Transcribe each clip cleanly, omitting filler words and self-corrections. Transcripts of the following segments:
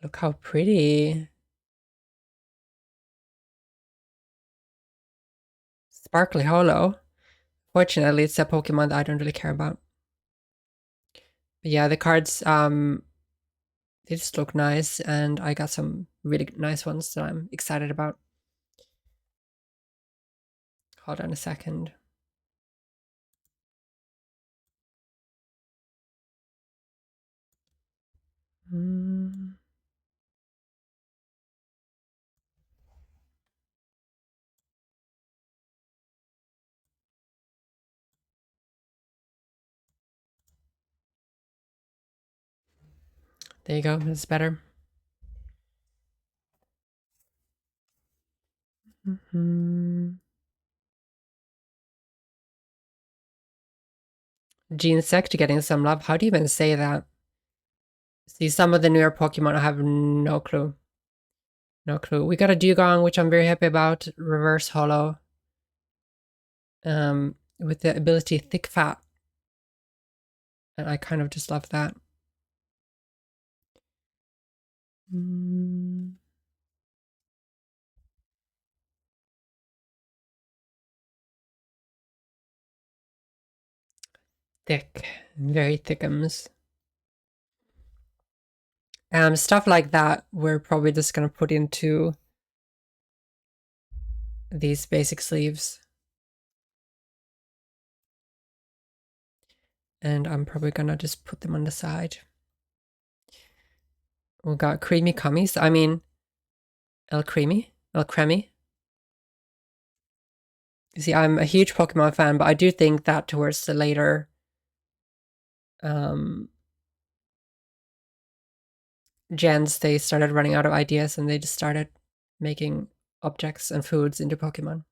Look how pretty. Sparkly Holo. Fortunately, it's a Pokemon that I don't really care about. But yeah, the cards, they just look nice, and I got some really nice ones that I'm excited about. Hold on a second. Mm. There you go, that's better. Genesect getting some love. How do you even say that? See, some of the newer Pokemon, I have no clue. No clue. We got a Dugong, which I'm very happy about. Reverse Holo. With the ability Thick Fat. And I kind of just love that. Thick. Very thickums. Stuff like that, we're probably just gonna put into these basic sleeves. And I'm probably gonna just put them on the side. We got Creamy Cummies. I mean, El Creamy. El Cremi. You see, I'm a huge Pokemon fan, but I do think that towards the later gens, they started running out of ideas and they just started making objects and foods into Pokemon.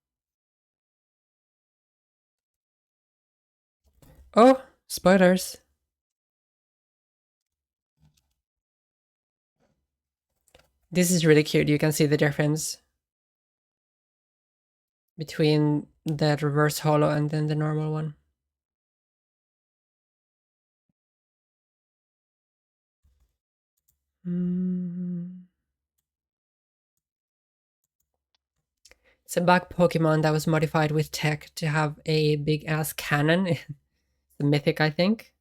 Oh, spoilers. This is really cute. You can see the difference between the reverse holo and then the normal one. It's a bug Pokemon that was modified with tech to have a big ass cannon. The mythic, I think.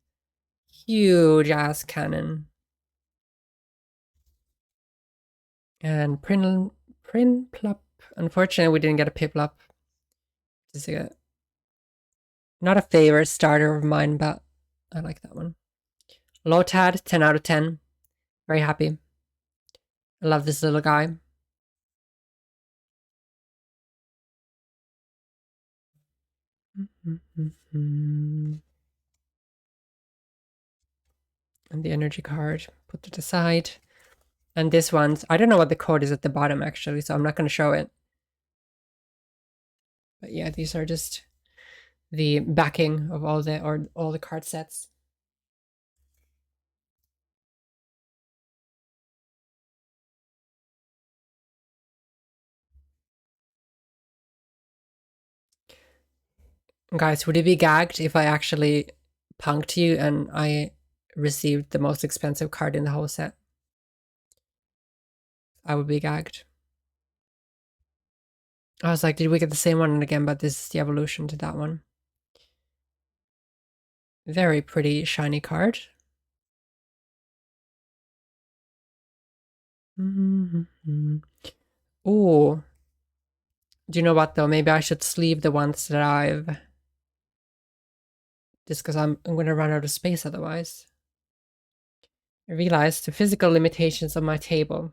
Huge ass cannon. And Prinplup. Unfortunately, we didn't get a Piplup. Just not a favorite starter of mine, but I like that one. Lotad, 10 out of 10. Very happy. I love this little guy. And the energy card, put it aside. And this one's, I don't know what the code is at the bottom actually, so I'm not going to show it. But yeah, these are just the backing of all the card sets. Guys, would you be gagged if I actually punked you and I received the most expensive card in the whole set? I would be gagged. I was like, did we get the same one again? But this is the evolution to that one. Very pretty shiny card. Oh, do you know what though? Maybe I should sleeve the ones that I've, just because I'm going to run out of space otherwise. I realized the physical limitations of my table.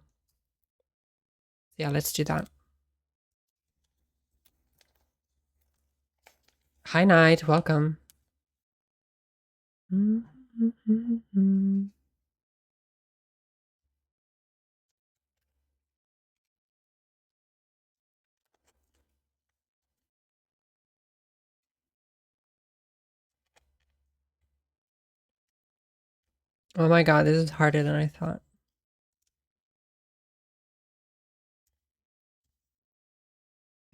Yeah, let's do that. Hi, Night. Welcome. Oh my god, this is harder than I thought.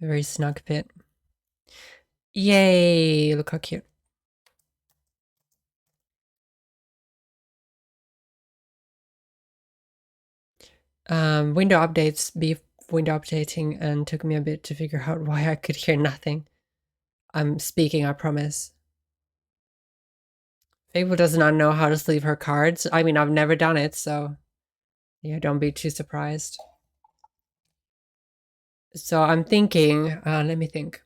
A very snug fit. Yay! Look how cute. Window updates, beef window updating, and took me a bit to figure out why I could hear nothing. I'm speaking, I promise. Fable does not know how to sleeve her cards. I mean, I've never done it, so yeah, don't be too surprised. So I'm thinking, let me think.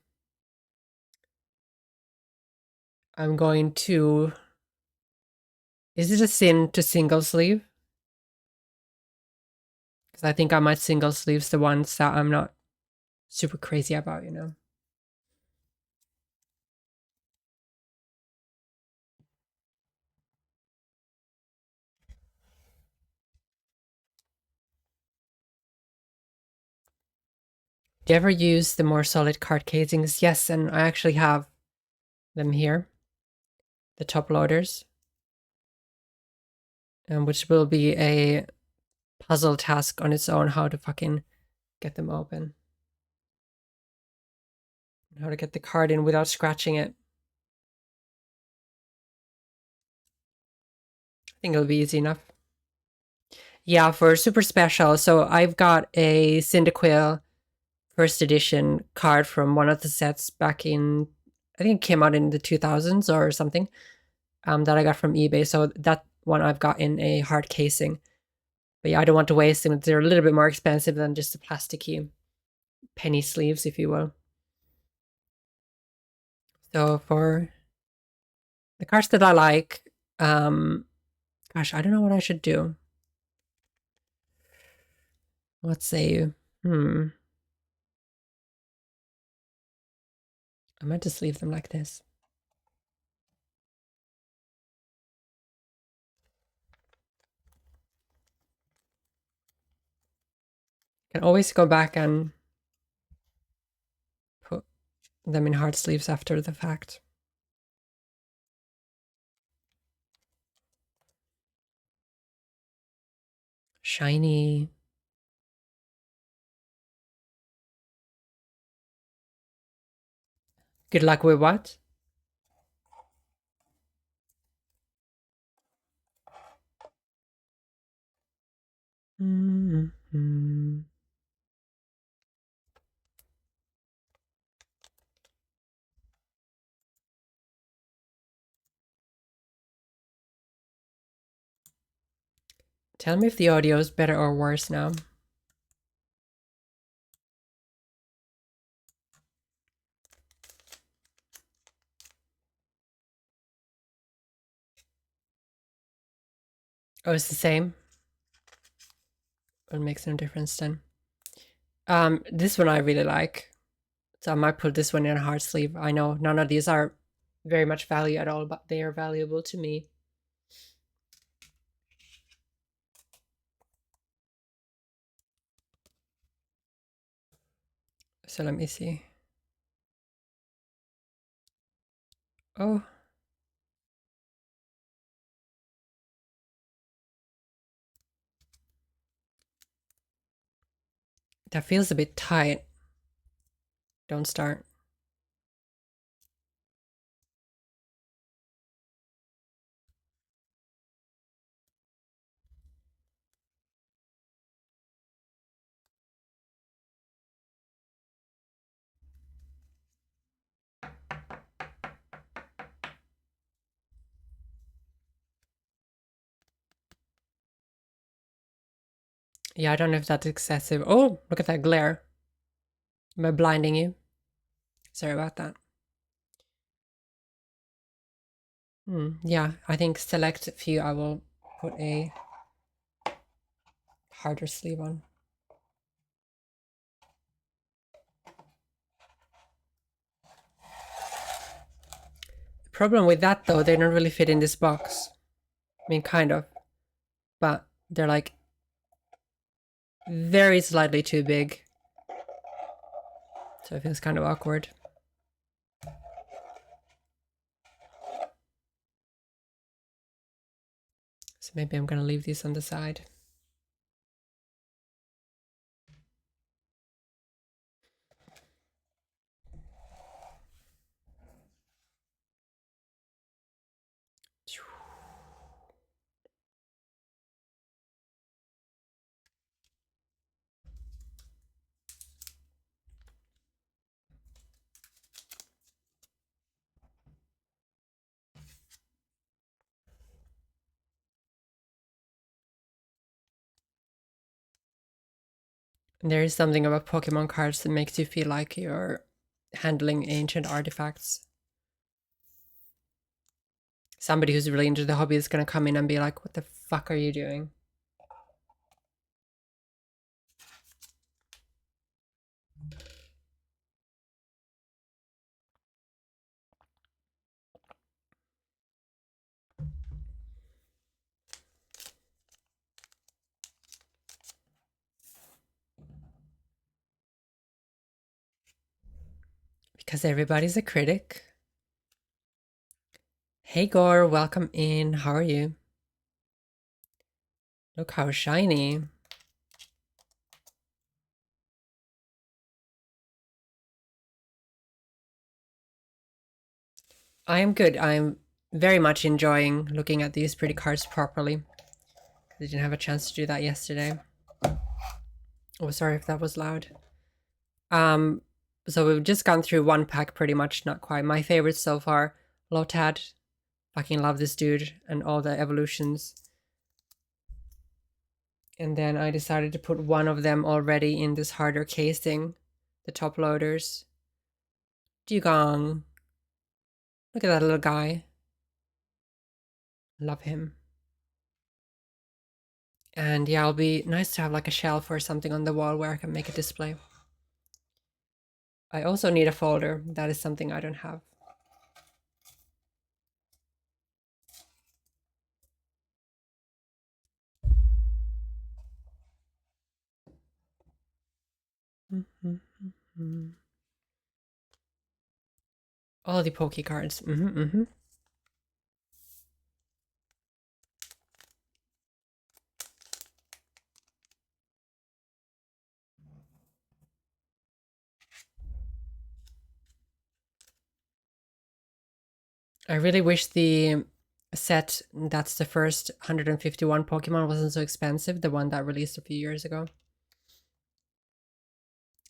I'm going to, is it a sin to single sleeve? Because I think I might single sleeves the ones that I'm not super crazy about, you know? Do you ever use the more solid card casings? Yes, and I actually have them here, the top loaders, which will be a puzzle task on its own, how to fucking get them open. How to get the card in without scratching it. I think it'll be easy enough. Yeah, for super special. So I've got a Cyndaquil first edition card from one of the sets back in, I think it came out in the 2000s or something, that I got from eBay. So that one I've got in a hard casing. But yeah, I don't want to waste them. They're a little bit more expensive than just the plasticky penny sleeves, if you will. So for the cards that I like, gosh, I don't know what I should do. Let's say, I might just leave them like this. Can always go back and put them in hard sleeves after the fact. Shiny. Good luck with what? Mm-hmm. Tell me if the audio is better or worse now. Oh, it's the same. It makes no difference then. This one I really like. So I might put this one in a hard sleeve. I know none of these are very much value at all, but they are valuable to me. So let me see. Oh. That feels a bit tight. Don't start. Yeah, I don't know if that's excessive. Oh, look at that glare. Am I blinding you? Sorry about that. Yeah, I think select a few I will put a harder sleeve on. The problem with that though, they don't really fit in this box. I mean, kind of, but they're like very slightly too big. So it feels kind of awkward. So maybe I'm gonna leave these on the side. There is something about Pokemon cards that makes you feel like you're handling ancient artifacts. Somebody who's really into the hobby is going to come in and be like, what the fuck are you doing? Because everybody's a critic. Hey Gore, welcome in. How are you? Look how shiny. I am good. I'm very much enjoying looking at these pretty cards properly. I didn't have a chance to do that yesterday. Oh, sorry if that was loud. So we've just gone through one pack pretty much, not quite. My favorite so far, Lotad. Fucking love this dude and all the evolutions. And then I decided to put one of them already in this harder casing, the top loaders. Dugong. Look at that little guy. Love him. And yeah, it'll be nice to have like a shelf or something on the wall where I can make a display. I also need a folder. That is something I don't have. All the Poke cards. I really wish the set that's the first 151 Pokemon wasn't so expensive, the one that released a few years ago.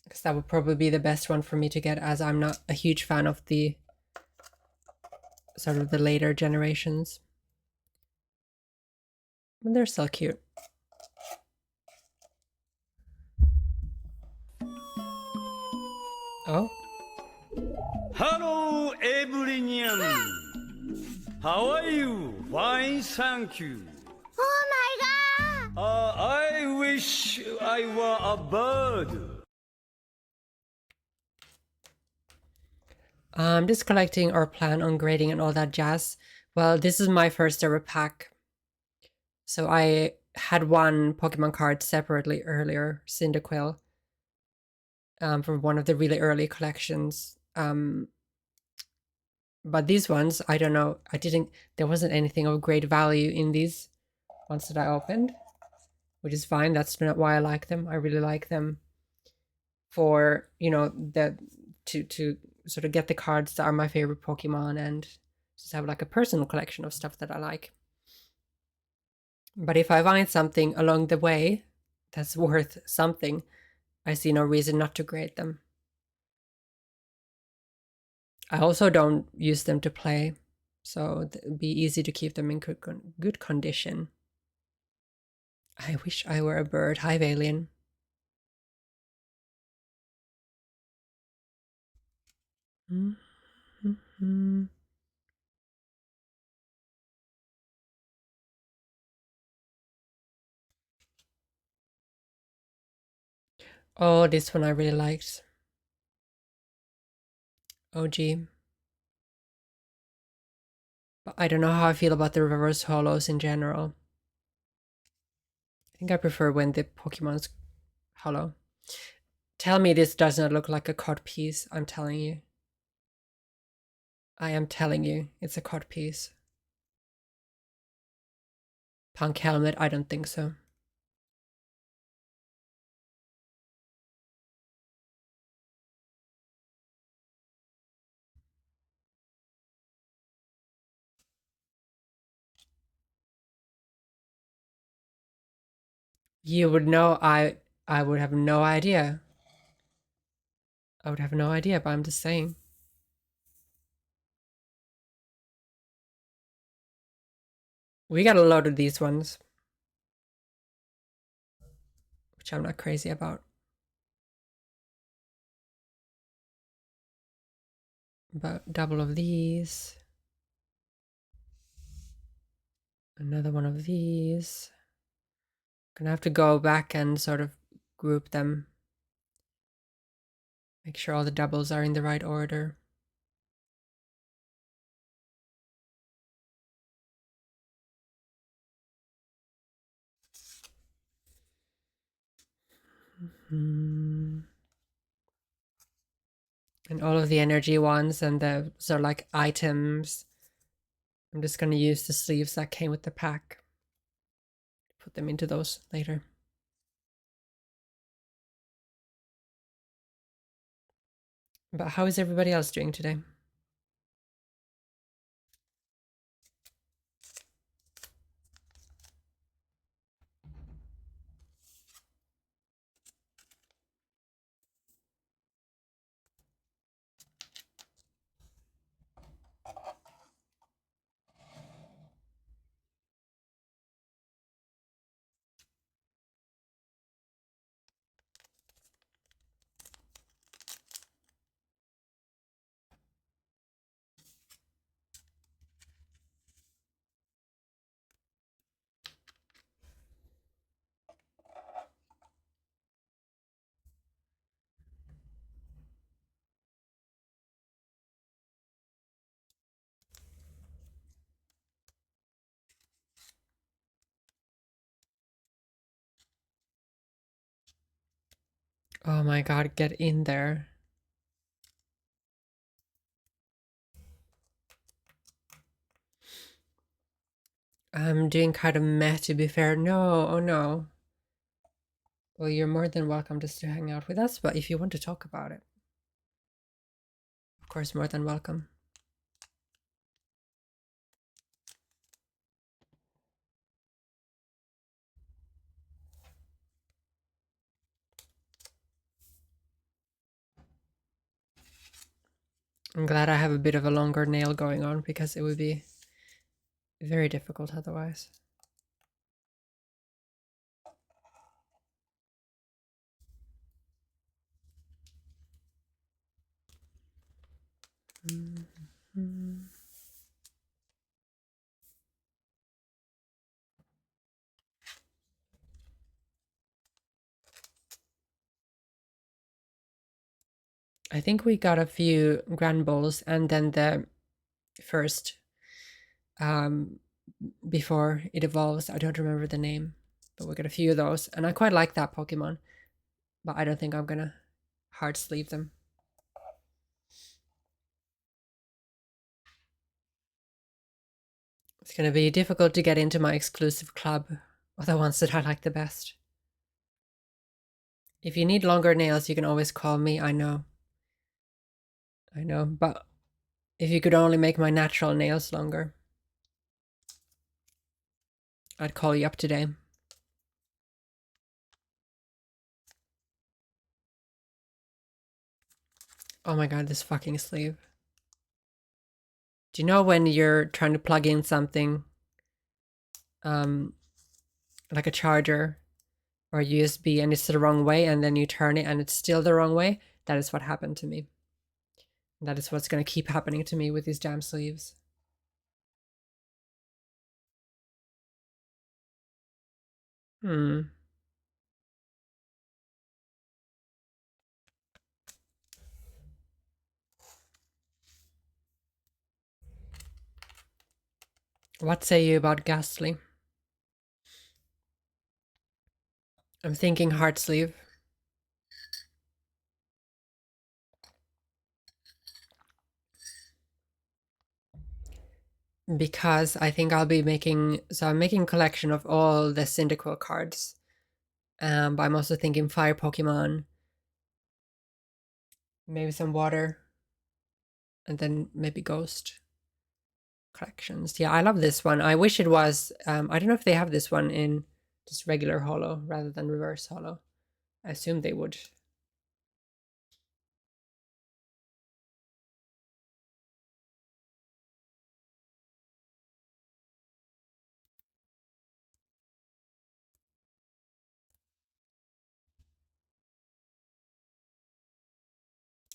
Because that would probably be the best one for me to get, as I'm not a huge fan of the sort of the later generations. But they're still cute. Oh. Hello, everyone. How are you? Fine, thank you. Oh my god! I wish I were a bird. I'm just collecting or plan on grading and all that jazz. Well, this is my first ever pack. So I had one Pokemon card separately earlier, Cyndaquil, from one of the really early collections. But these ones, I don't know. There wasn't anything of great value in these ones that I opened, which is fine. That's not why I like them. I really like them for, you know, to sort of get the cards that are my favorite Pokemon and just have like a personal collection of stuff that I like. But if I find something along the way that's worth something, I see no reason not to grade them. I also don't use them to play, so it'd be easy to keep them in good condition. I wish I were a bird. Hi, Valian. Oh, this one I really liked. OG. But I don't know how I feel about the reverse holos in general. I think I prefer when the Pokemon's holo. Tell me this does not look like a cod piece. I'm telling you. I am telling you, it's a cod piece. Punk helmet, I don't think so. You would know. I would have no idea. I would have no idea, but I'm just saying. We got a load of these ones, which I'm not crazy about. About double of these. Another one of these. Gonna have to go back and sort of group them. Make sure all the doubles are in the right order. And all of the energy ones and the sort of like items. I'm just going to use the sleeves that came with the pack. Put them into those later. But how is everybody else doing today? Oh my god, get in there. I'm doing kind of meh, to be fair. No, oh no. Well, you're more than welcome just to hang out with us, but if you want to talk about it, of course, more than welcome. I'm glad I have a bit of a longer nail going on because it would be very difficult otherwise. I think we got a few grand bowls and then the first before it evolves. I don't remember the name, but we got a few of those, and I quite like that Pokemon, but I don't think I'm gonna hard sleeve them. It's gonna be difficult to get into my exclusive club of the ones that I like the best. If you need longer nails, you can always call me. I know, but if you could only make my natural nails longer, I'd call you up today. Oh my god, this fucking sleeve. Do you know when you're trying to plug in something, like a charger or a USB, and it's the wrong way, and then you turn it and it's still the wrong way? That is what happened to me. That is what's going to keep happening to me with these damn sleeves. What say you about Ghastly? I'm thinking heart sleeve. Because I think I'll be making, so I'm making a collection of all the Cyndaquil cards. But I'm also thinking Fire Pokemon, maybe some Water, and then maybe Ghost collections. Yeah, I love this one. I wish it was, I don't know if they have this one in just regular holo rather than reverse holo. I assume they would.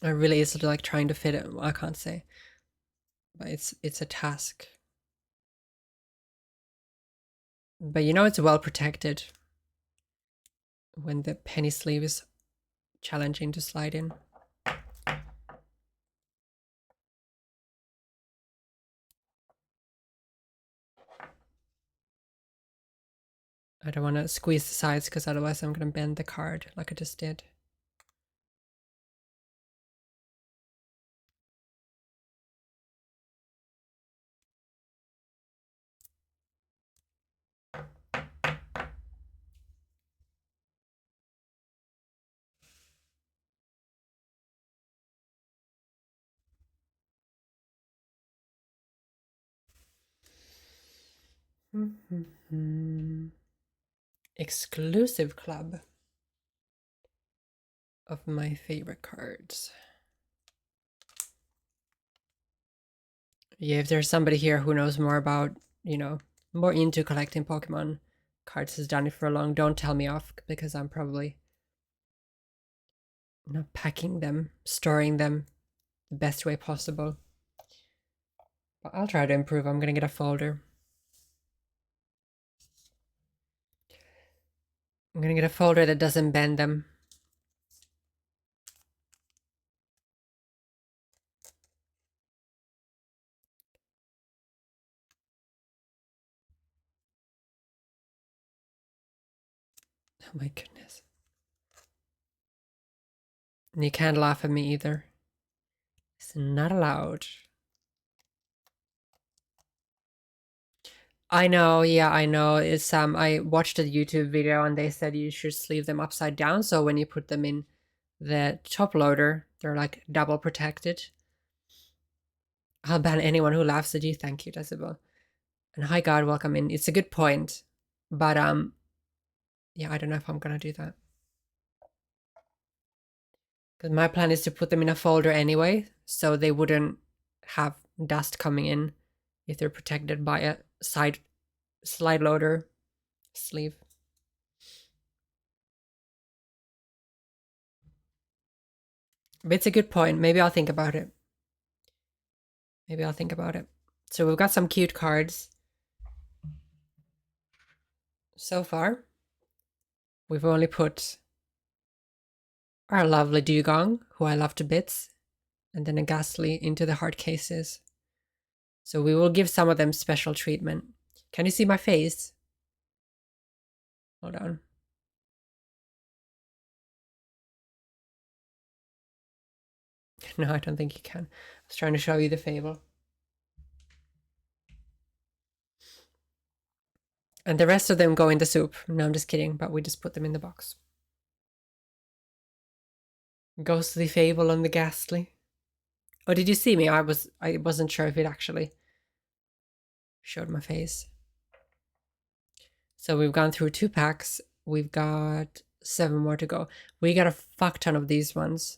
It really is like trying to fit it. Well, I can't say, but it's a task. But you know it's well protected when the penny sleeve is challenging to slide in. I don't want to squeeze the sides because otherwise I'm going to bend the card like I just did. Exclusive club of my favorite cards. Yeah, if there's somebody here who knows more about, you know, more into collecting Pokemon cards, has done it for long, don't tell me off because I'm probably not packing them, storing them the best way possible. But I'll try to improve. I'm gonna get a folder. I'm gonna get a folder that doesn't bend them. Oh my goodness. And you can't laugh at me either. It's not allowed. I know, yeah, I know. It's I watched a YouTube video and they said you should sleeve them upside down so when you put them in the top loader, they're like double protected. I'll ban anyone who laughs at you. Thank you, Decibel. And hi God, welcome in. It's a good point. But yeah, I don't know if I'm gonna do that. Because my plan is to put them in a folder anyway, so they wouldn't have dust coming in if they're protected by a slide loader sleeve. But it's a good point. Maybe I'll think about it. Maybe I'll think about it. So we've got some cute cards. So far, we've only put our lovely Dugong, who I love to bits, and then a Ghastly into the hard cases. So we will give some of them special treatment. Can you see my face? Hold on. No, I don't think you can. I was trying to show you the Fable. And the rest of them go in the soup. No, I'm just kidding, but we just put them in the box. Ghostly Fable and the Ghastly. Oh, did you see me? I wasn't sure if it actually showed my face. So we've gone through 2 packs. We've got 7 more to go. We got a fuck ton of these ones.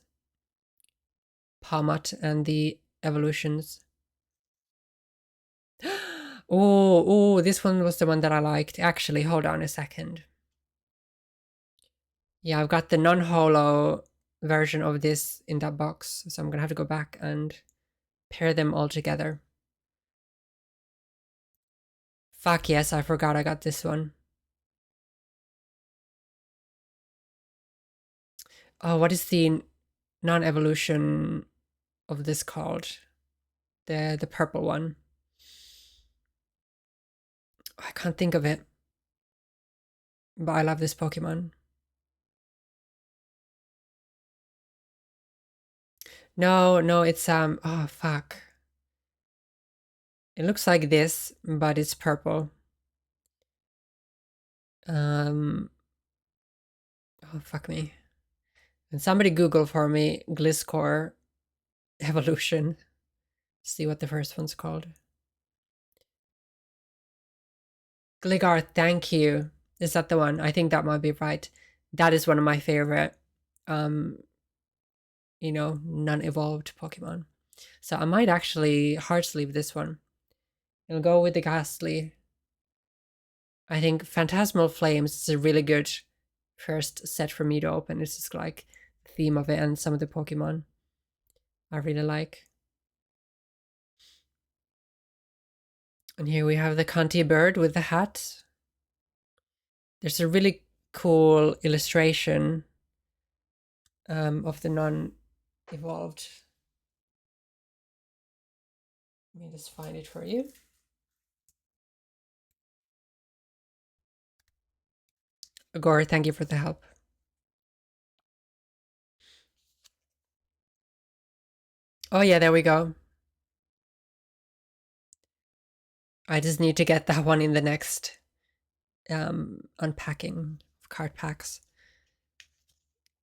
Palmat and the evolutions. Oh, this one was the one that I liked. Actually, hold on a second. Yeah, I've got the non-holo version of this in that box. So I'm gonna have to go back and pair them all together. Fuck yes, I forgot I got this one. Oh, what is the non-evolution of this called? The purple one. I can't think of it. But I love this Pokemon. No, it's oh fuck. It looks like this, but it's purple. Oh fuck me. And somebody Google for me Gliscor evolution. See what the first one's called. Gligar, thank you. Is that the one? I think that might be right. That is one of my favorite you know, non-evolved Pokemon. So I might actually hard sleeve this one. It'll go with the Ghastly. I think Phantasmal Flames is a really good first set for me to open. It's just like the theme of it and some of the Pokemon. I really like. And here we have the Conti bird with the hat. There's a really cool illustration of the non-evolved. Let me just find it for you. Gore, thank you for the help. Oh yeah, there we go. I just need to get that one in the next unpacking of card packs.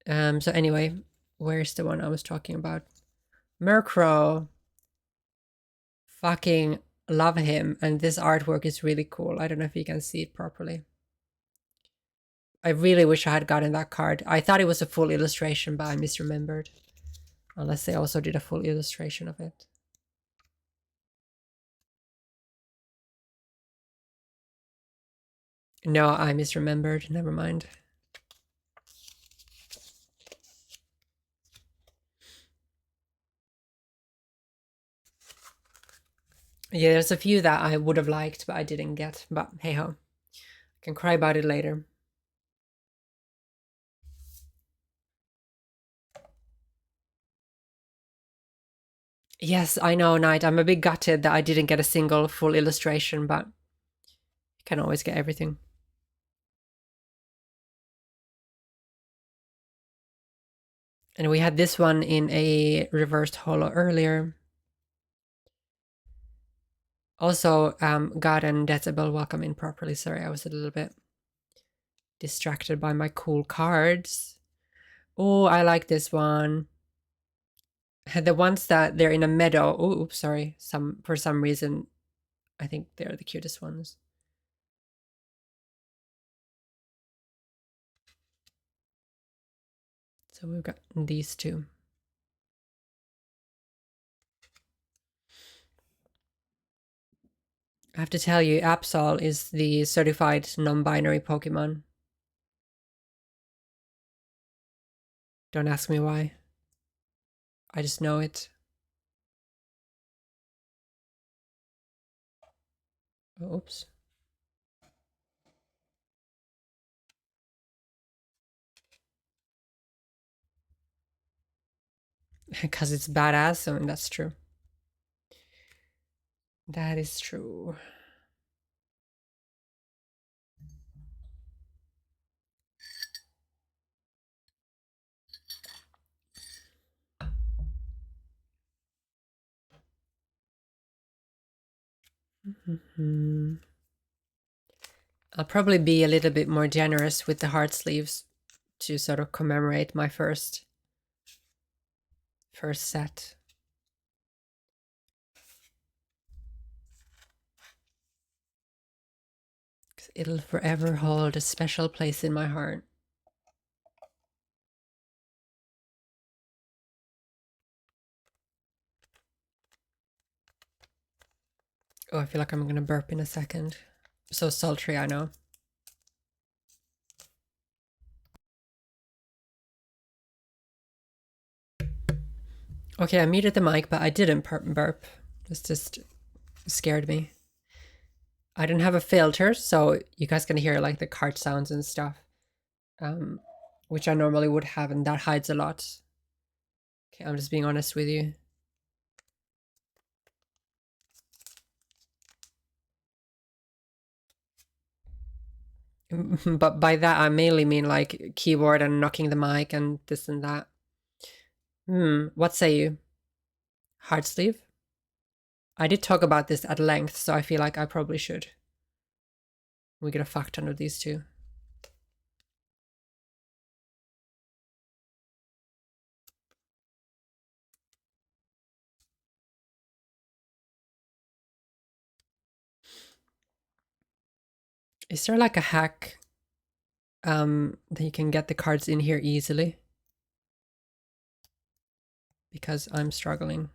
So anyway, where's the one I was talking about? Murkrow. Fucking love him, and this artwork is really cool. I don't know if you can see it properly. I really wish I had gotten that card. I thought it was a full illustration, but I misremembered. Unless they also did a full illustration of it. No, I misremembered. Never mind. Yeah, there's a few that I would have liked, but I didn't get. But hey ho. I can cry about it later. Yes, I know, Knight. I'm a bit gutted that I didn't get a single full illustration, but you can always get everything. And we had this one in a reversed holo earlier. Also, God and Decibel, welcome in properly. Sorry, I was a little bit distracted by my cool cards. Oh, I like this one. The ones that they're in a meadow. Oh, oops, sorry. For some reason, I think they're the cutest ones. So we've got these two. I have to tell you, Absol is the certified non-binary Pokemon. Don't ask me why. I just know it. Oops. Because it's badass, and that's true. That is true. I'll probably be a little bit more generous with the heart sleeves to sort of commemorate my first set. It'll forever hold a special place in my heart. Oh, I feel like I'm gonna burp in a second. So sultry, I know. Okay, I muted the mic, but I didn't burp. This just scared me. I didn't have a filter, so you guys can hear like the cart sounds and stuff, which I normally would have, and that hides a lot. Okay, I'm just being honest with you. But by that, I mainly mean like keyboard and knocking the mic and this and that. What say you? Heart sleeve? I did talk about this at length, so I feel like I probably should. We get a fuck ton of these two. Is there like a hack that you can get the cards in here easily? Because I'm struggling.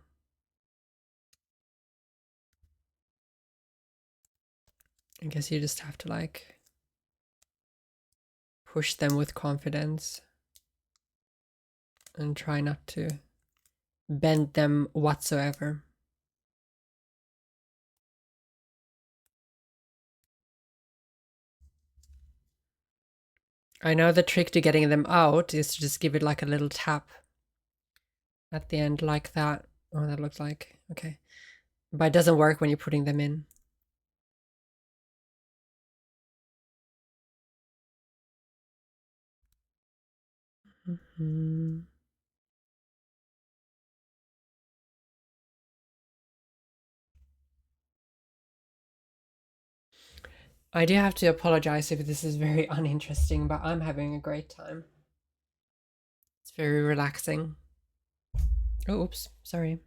I guess you just have to like push them with confidence and try not to bend them whatsoever. I know the trick to getting them out is to just give it like a little tap at the end like that. Oh, that looks like, okay. But it doesn't work when you're putting them in. Mm-hmm. I do have to apologize if this is very uninteresting, but I'm having a great time. It's very relaxing. Oh, oops, sorry.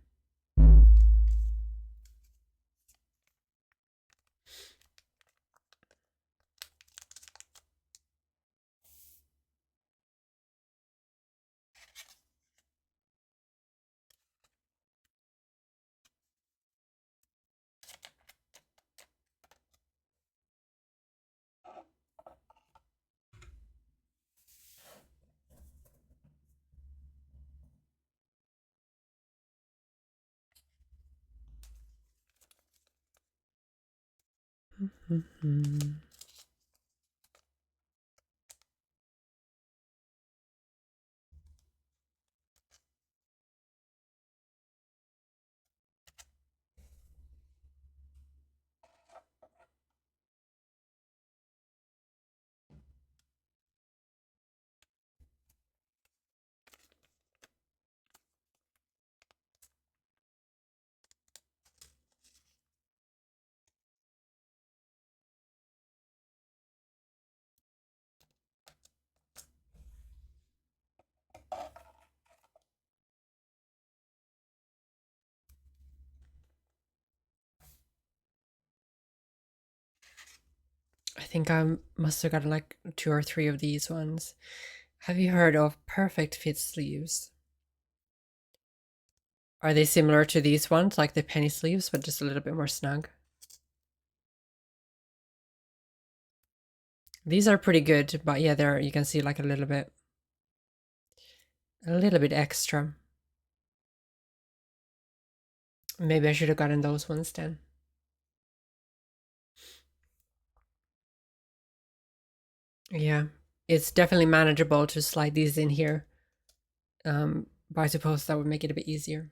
Mm-hmm. I think I must have gotten like 2 or 3 of these ones. Have you heard of perfect fit sleeves? Are they similar to these ones, like the penny sleeves, but just a little bit more snug? These are pretty good, but yeah, there you can see like a little bit extra. Maybe I should have gotten those ones then. Yeah, it's definitely manageable to slide these in here. But I suppose that would make it a bit easier.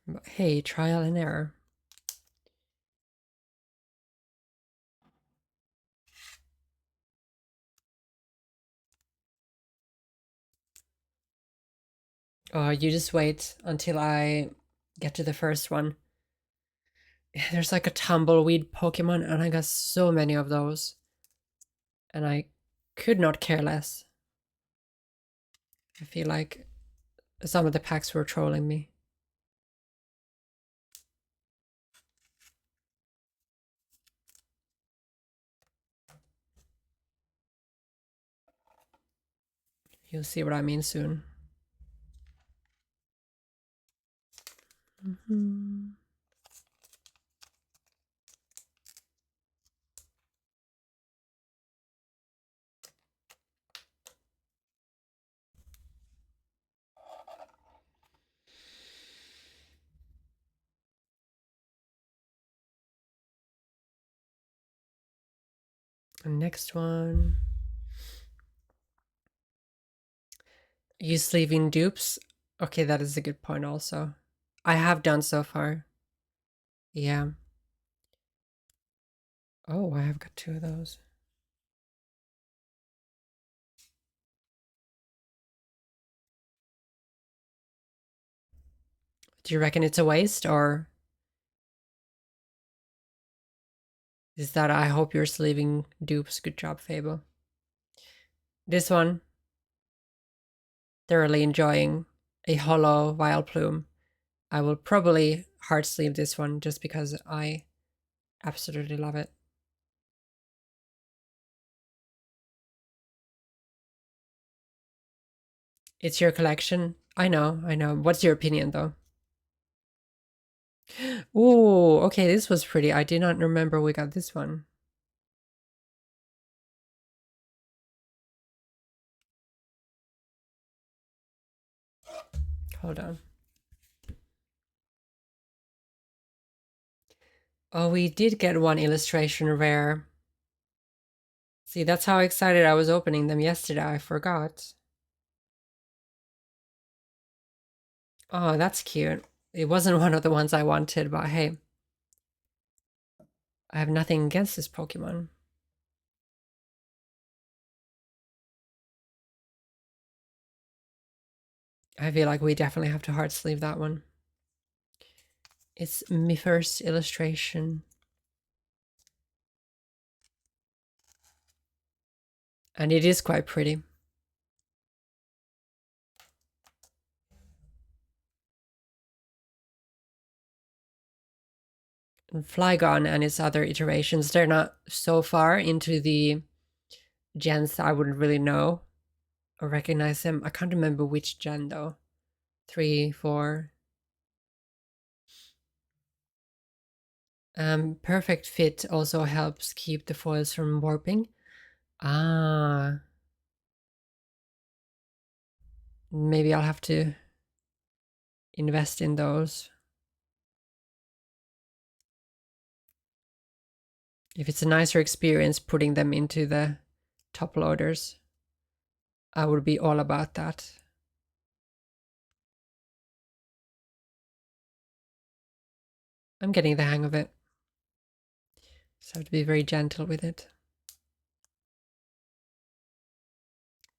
But hey, trial and error. You just wait until I get to the first one. There's like a tumbleweed Pokemon, and I got so many of those. And I could not care less. I feel like some of the packs were trolling me. You'll see what I mean soon. Mm-hmm. And next one. You sleeving dupes? Okay, that is a good point also. I have done so far. Yeah. Oh, I have got 2 of those. Do you reckon it's a waste, or is that I hope you're sleeving dupes? Good job, Fable. This one, thoroughly enjoying a hollow Vileplume. I will probably hard sleeve this one just because I absolutely love it. It's your collection. I know, I know. What's your opinion though? Ooh, okay, this was pretty. I did not remember we got this one. Hold on. Oh, we did get one illustration rare. See, that's how excited I was opening them yesterday. I forgot. Oh, that's cute. It wasn't one of the ones I wanted, but hey, I have nothing against this Pokemon. I feel like we definitely have to hard sleeve that one. It's my first illustration. And it is quite pretty. And Flygon and its other iterations, they're not so far into the gens that I wouldn't really know or recognize them. I can't remember which gen though. 3, 4. Perfect fit also helps keep the foils from warping. Ah. Maybe I'll have to invest in those. If it's a nicer experience putting them into the top loaders, I would be all about that. I'm getting the hang of it. Just have to be very gentle with it.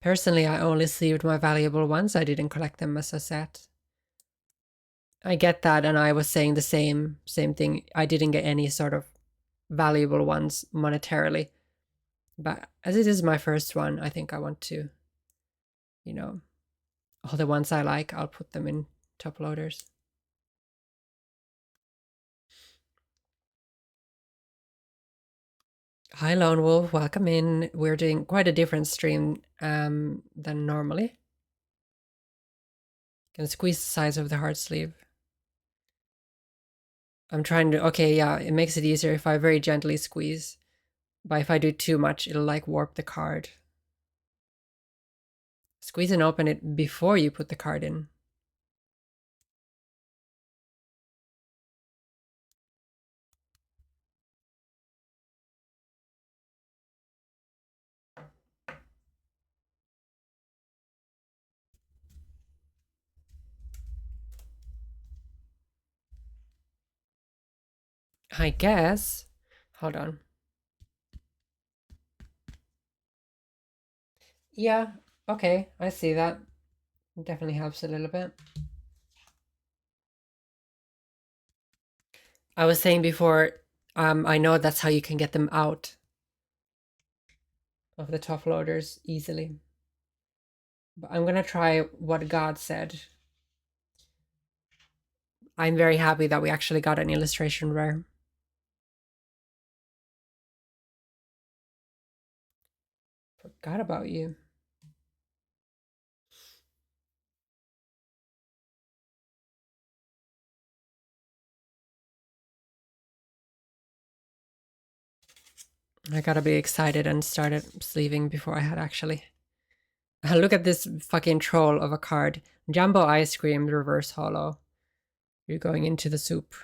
Personally, I only sleeved my valuable ones. I didn't collect them as a set. I get that, and I was saying the same thing. I didn't get any sort of valuable ones monetarily. But as it is my first one, I think I want to, you know, all the ones I like, I'll put them in top loaders. Hi, Lone Wolf. Welcome in. We're doing quite a different stream than normally. Can squeeze the size of the heart sleeve. I'm trying to... Okay, yeah, it makes it easier if I very gently squeeze. But if I do too much, it'll like warp the card. Squeeze and open it before you put the card in. I guess. Hold on. Yeah, okay, I see that. It definitely helps a little bit. I was saying before, I know that's how you can get them out of the top loaders easily. But I'm gonna try what God said. I'm very happy that we actually got an illustration rare. Forgot about you. I gotta be excited and started sleeving before I had actually. Look at this fucking troll of a card. Jumbo ice cream reverse hollow. You're going into the soup.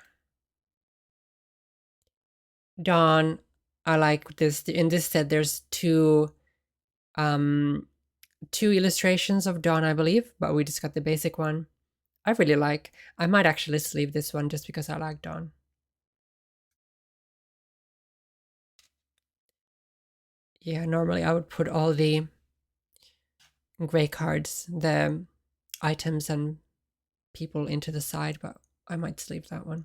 Dawn, I like this. In this set, there's two illustrations of Dawn, I believe, but we just got the basic one. I really like. I might actually sleeve this one just because I like Dawn. Yeah, normally I would put all the gray cards, the items and people into the side, but I might sleeve that one.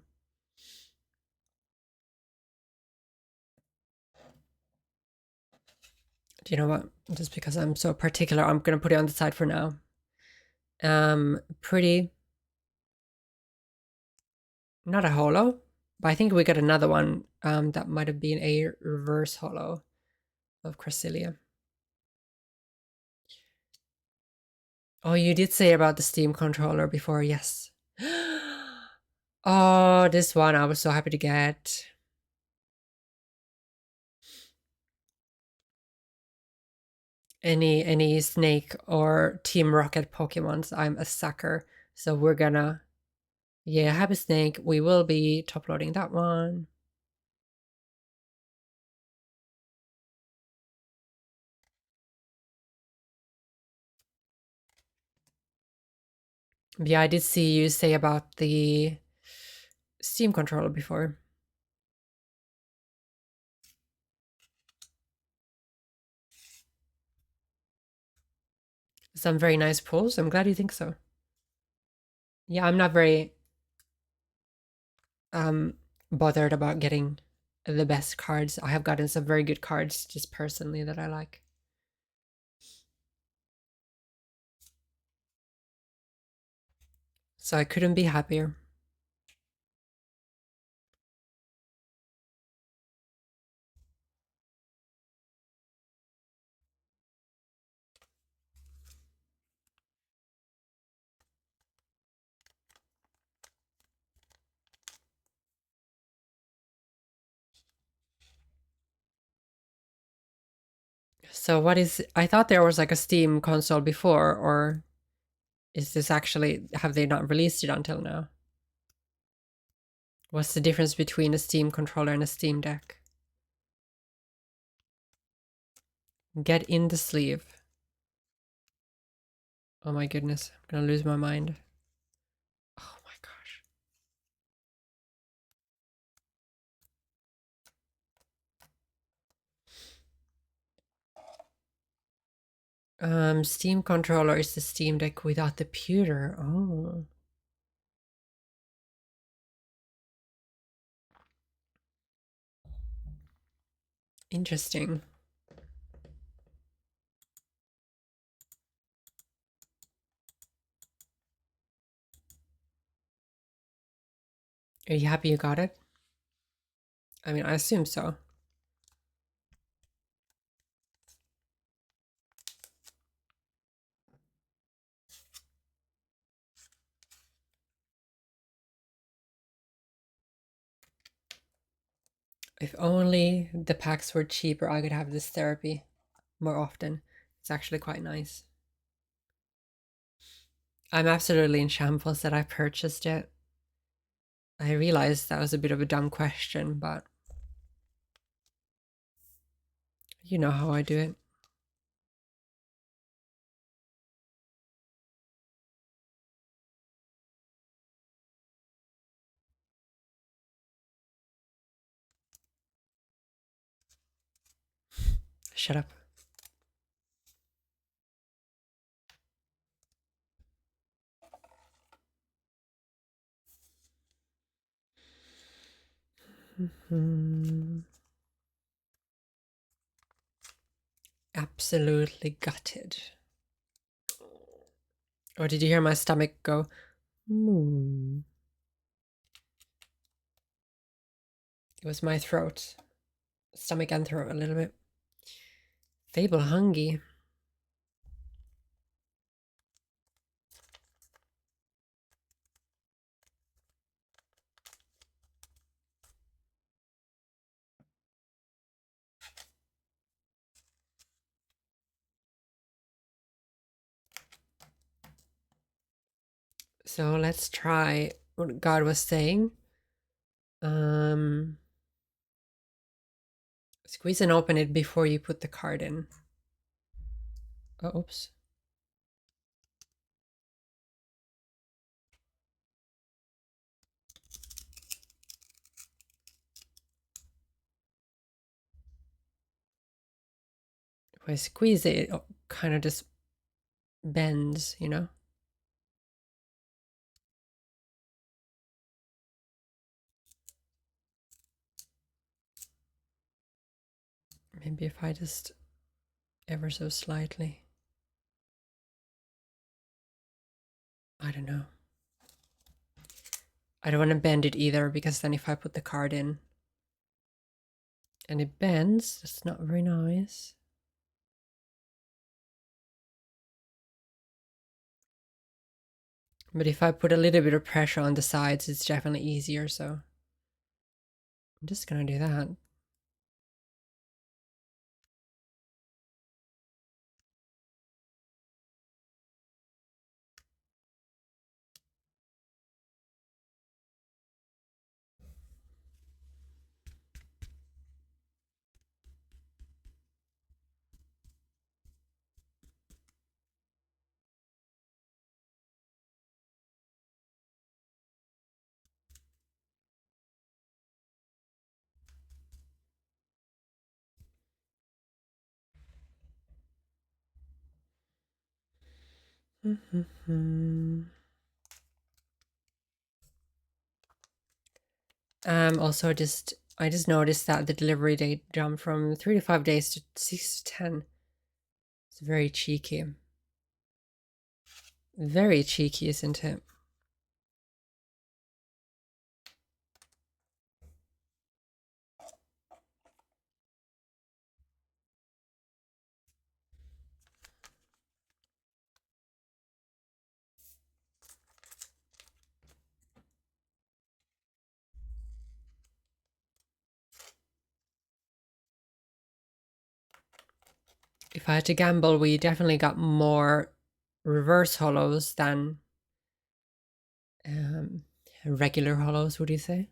Do you know what? Just because I'm so particular, I'm gonna put it on the side for now. Pretty. Not a holo, but I think we got another one that might have been a reverse holo of Cresselia. Oh, you did say about the Steam controller before, yes. Oh, this one I was so happy to get. Any Snake or Team Rocket Pokemons, I'm a sucker So we're gonna, yeah, Happy Snake. We will be top loading that one. Yeah, I did see you say about the Steam controller before. Some very nice pulls. I'm glad you think so. Yeah, I'm not very bothered about getting the best cards. I have gotten some very good cards just personally that I like. So I couldn't be happier. So what is, I thought there was like a Steam console before, or is this actually, have they not released it until now? What's the difference between a Steam controller and a Steam Deck? Get in the sleeve. Oh my goodness, I'm gonna lose my mind. Oh my gosh. Steam controller is the Steam Deck without the pewter. Oh. Interesting. Are you happy you got it? I mean, I assume so. If only the packs were cheaper, I could have this therapy more often. It's actually quite nice. I'm absolutely in shambles that I purchased it. I realized that was a bit of a dumb question, but you know how I do it. Shut up. Absolutely gutted. Or did you hear my stomach go? It was my throat. Stomach and throat a little bit. Fable hungry. So let's try what God was saying. Squeeze and open it before you put the card in. Oh, oops. If I squeeze it, it kind of just bends, you know? Maybe if I just ever so slightly. I don't know. I don't want to bend it either, because then if I put the card in and it bends, that's not very nice. But if I put a little bit of pressure on the sides, it's definitely easier, so I'm just gonna do that. Also, I just noticed that the delivery date jumped from 3 to 5 days to 6 to 10. It's very cheeky. Very cheeky, isn't it? If I had to gamble, we definitely got more reverse hollows than regular hollows, would you say?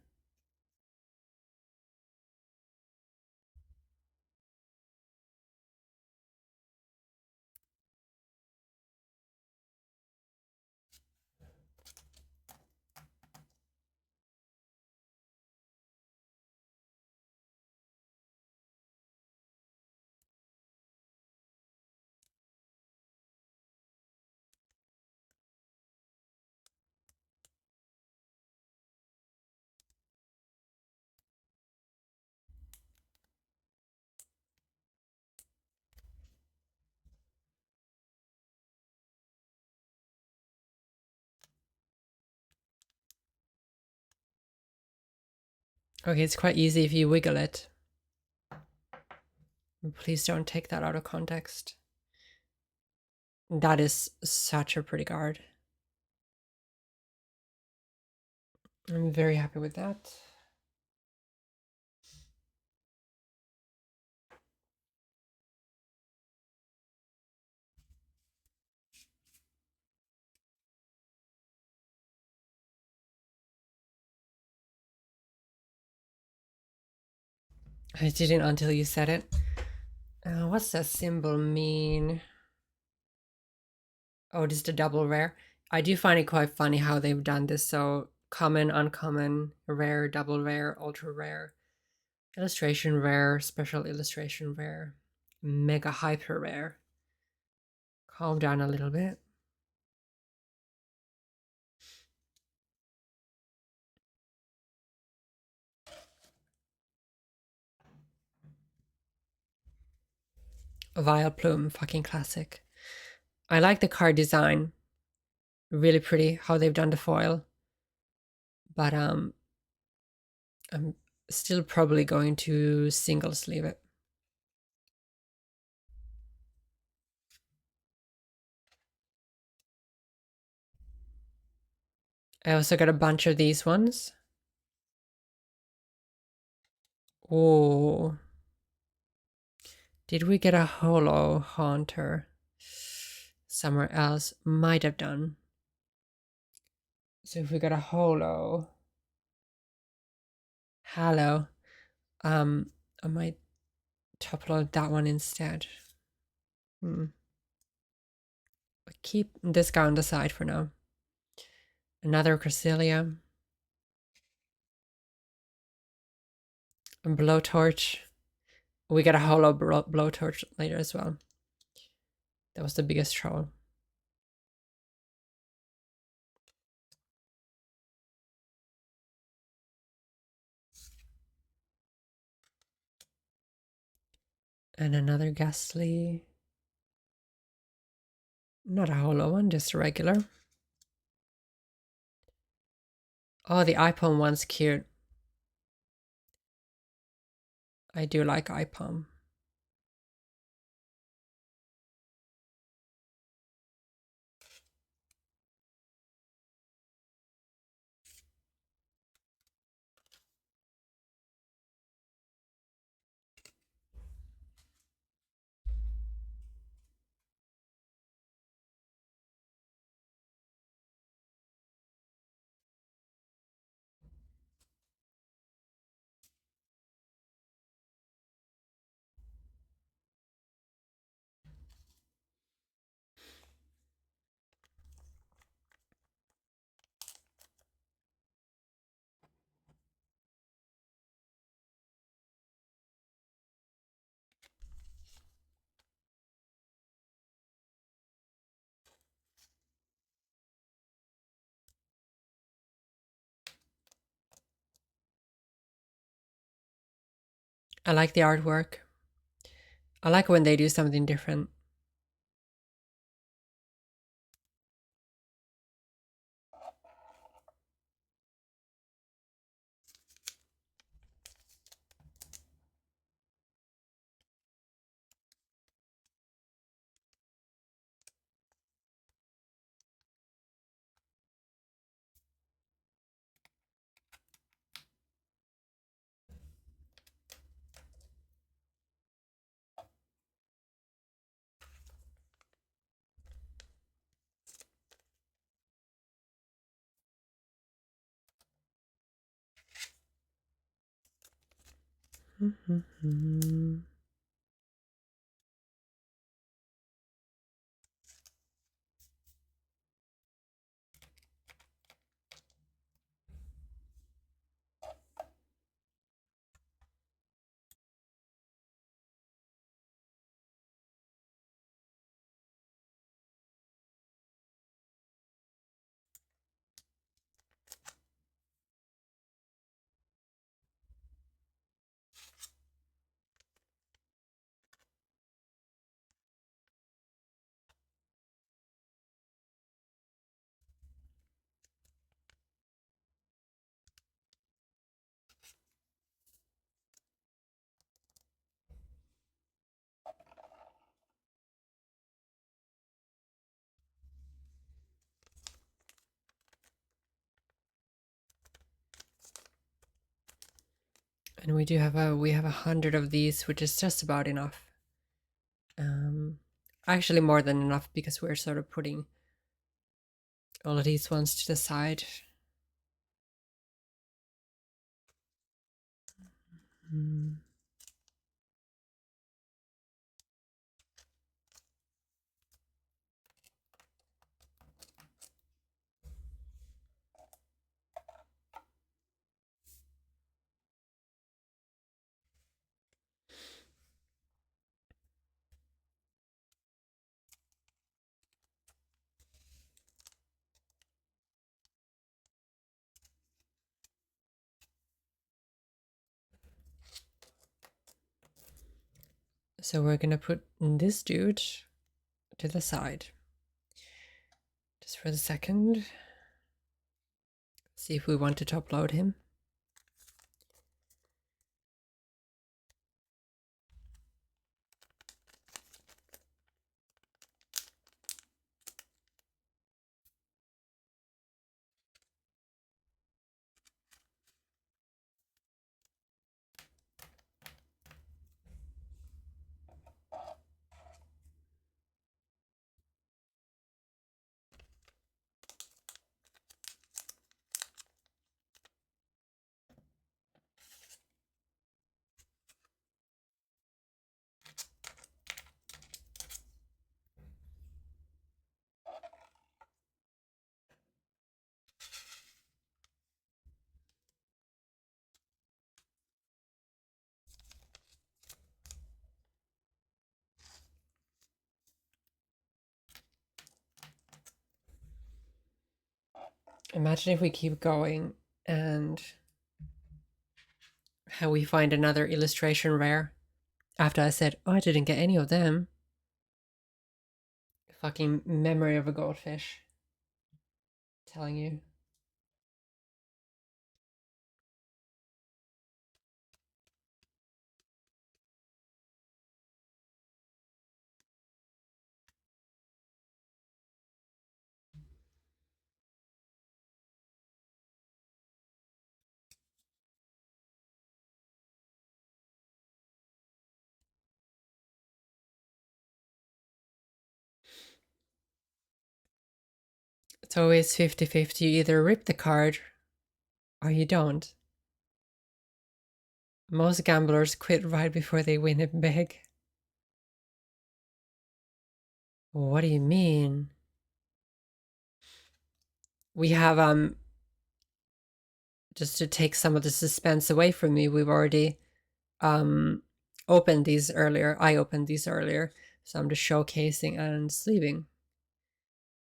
Okay, it's quite easy if you wiggle it. Please don't take that out of context. That is such a pretty card. I'm very happy with that. I didn't until you said it. What's that symbol mean? Oh, just a double rare. I do find it quite funny how they've done this. So common, uncommon, rare, double rare, ultra rare, illustration rare, special illustration rare, mega hyper rare. Calm down a little bit. Vile Plume, fucking classic. I like the card design. Really pretty how they've done the foil. But I'm still probably going to single sleeve it. I also got a bunch of these ones. Oh. Did we get a holo haunter? Somewhere else. Might have done. So if we got a holo. Hello. I might top load that one instead. Keep this guy on the side for now. Another Cresselia. A blowtorch. We got a holo blowtorch later as well. That was the biggest troll. And another ghastly. Not a holo one, just a regular. Oh, the iPhone one's cute. I do like iPhone. I like the artwork. I like when they do something different. And we have 100 of these, which is just about enough. Actually more than enough, because we're sort of putting all of these ones to the side. So we're gonna put this dude to the side. Just for the second. See if we want to top load him. Imagine if we keep going and how we find another illustration rare after I said, oh, I didn't get any of them. Fucking memory of a goldfish. I'm telling you. It's always 50-50. You either rip the card or you don't. Most gamblers quit right before they win it big. What do you mean? We have just to take some of the suspense away from me, we've already opened these earlier. I opened these earlier. So I'm just showcasing and sleeving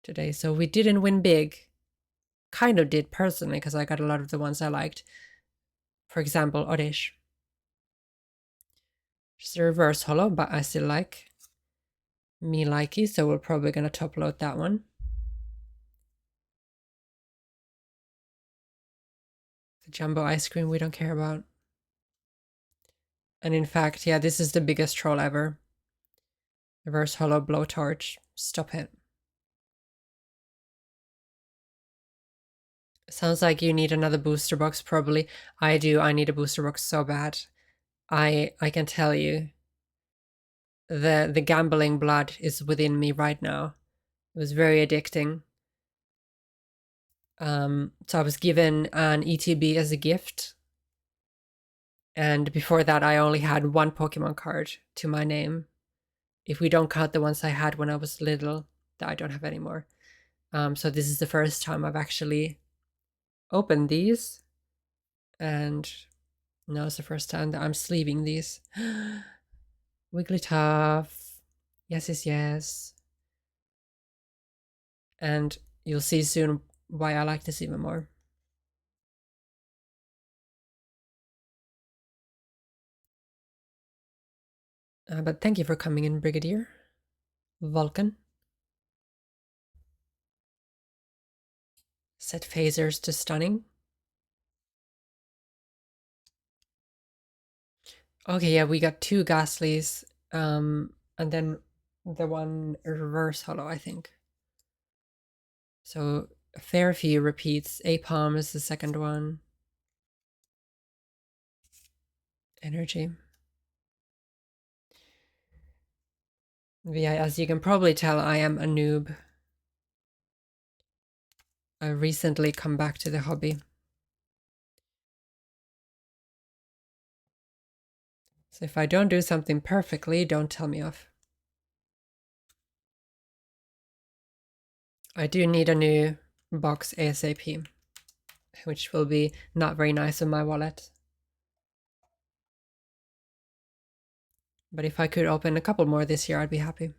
today. So we didn't win big. Kind of did personally, because I got a lot of the ones I liked. For example, Odish. It's a reverse holo, but I still like me likey, so we're probably gonna top load that one. The jumbo ice cream we don't care about. And in fact, yeah, this is the biggest troll ever. Reverse holo blowtorch. Stop it. Sounds like you need another booster box, probably. I do. I need a booster box so bad. I can tell you. The gambling blood is within me right now. It was very addicting. So I was given an ETB as a gift. And before that, I only had one Pokemon card to my name. If we don't count the ones I had when I was little, that I don't have anymore. So this is the first time I've actually opened these. And now it's the first time that I'm sleeving these. Wigglytuff. Yes, yes, yes. And you'll see soon why I like this even more. But thank you for coming in, Brigadier. Vulcan. Set phasers to stunning. Okay, yeah, we got 2 Ghastlies. And then the one reverse holo, I think. So fair few repeats. Apom is the second one. Energy. Yeah, as you can probably tell, I am a noob. I recently come back to the hobby. So if I don't do something perfectly, don't tell me off. I do need a new box ASAP, which will be not very nice on my wallet. But if I could open a couple more this year, I'd be happy.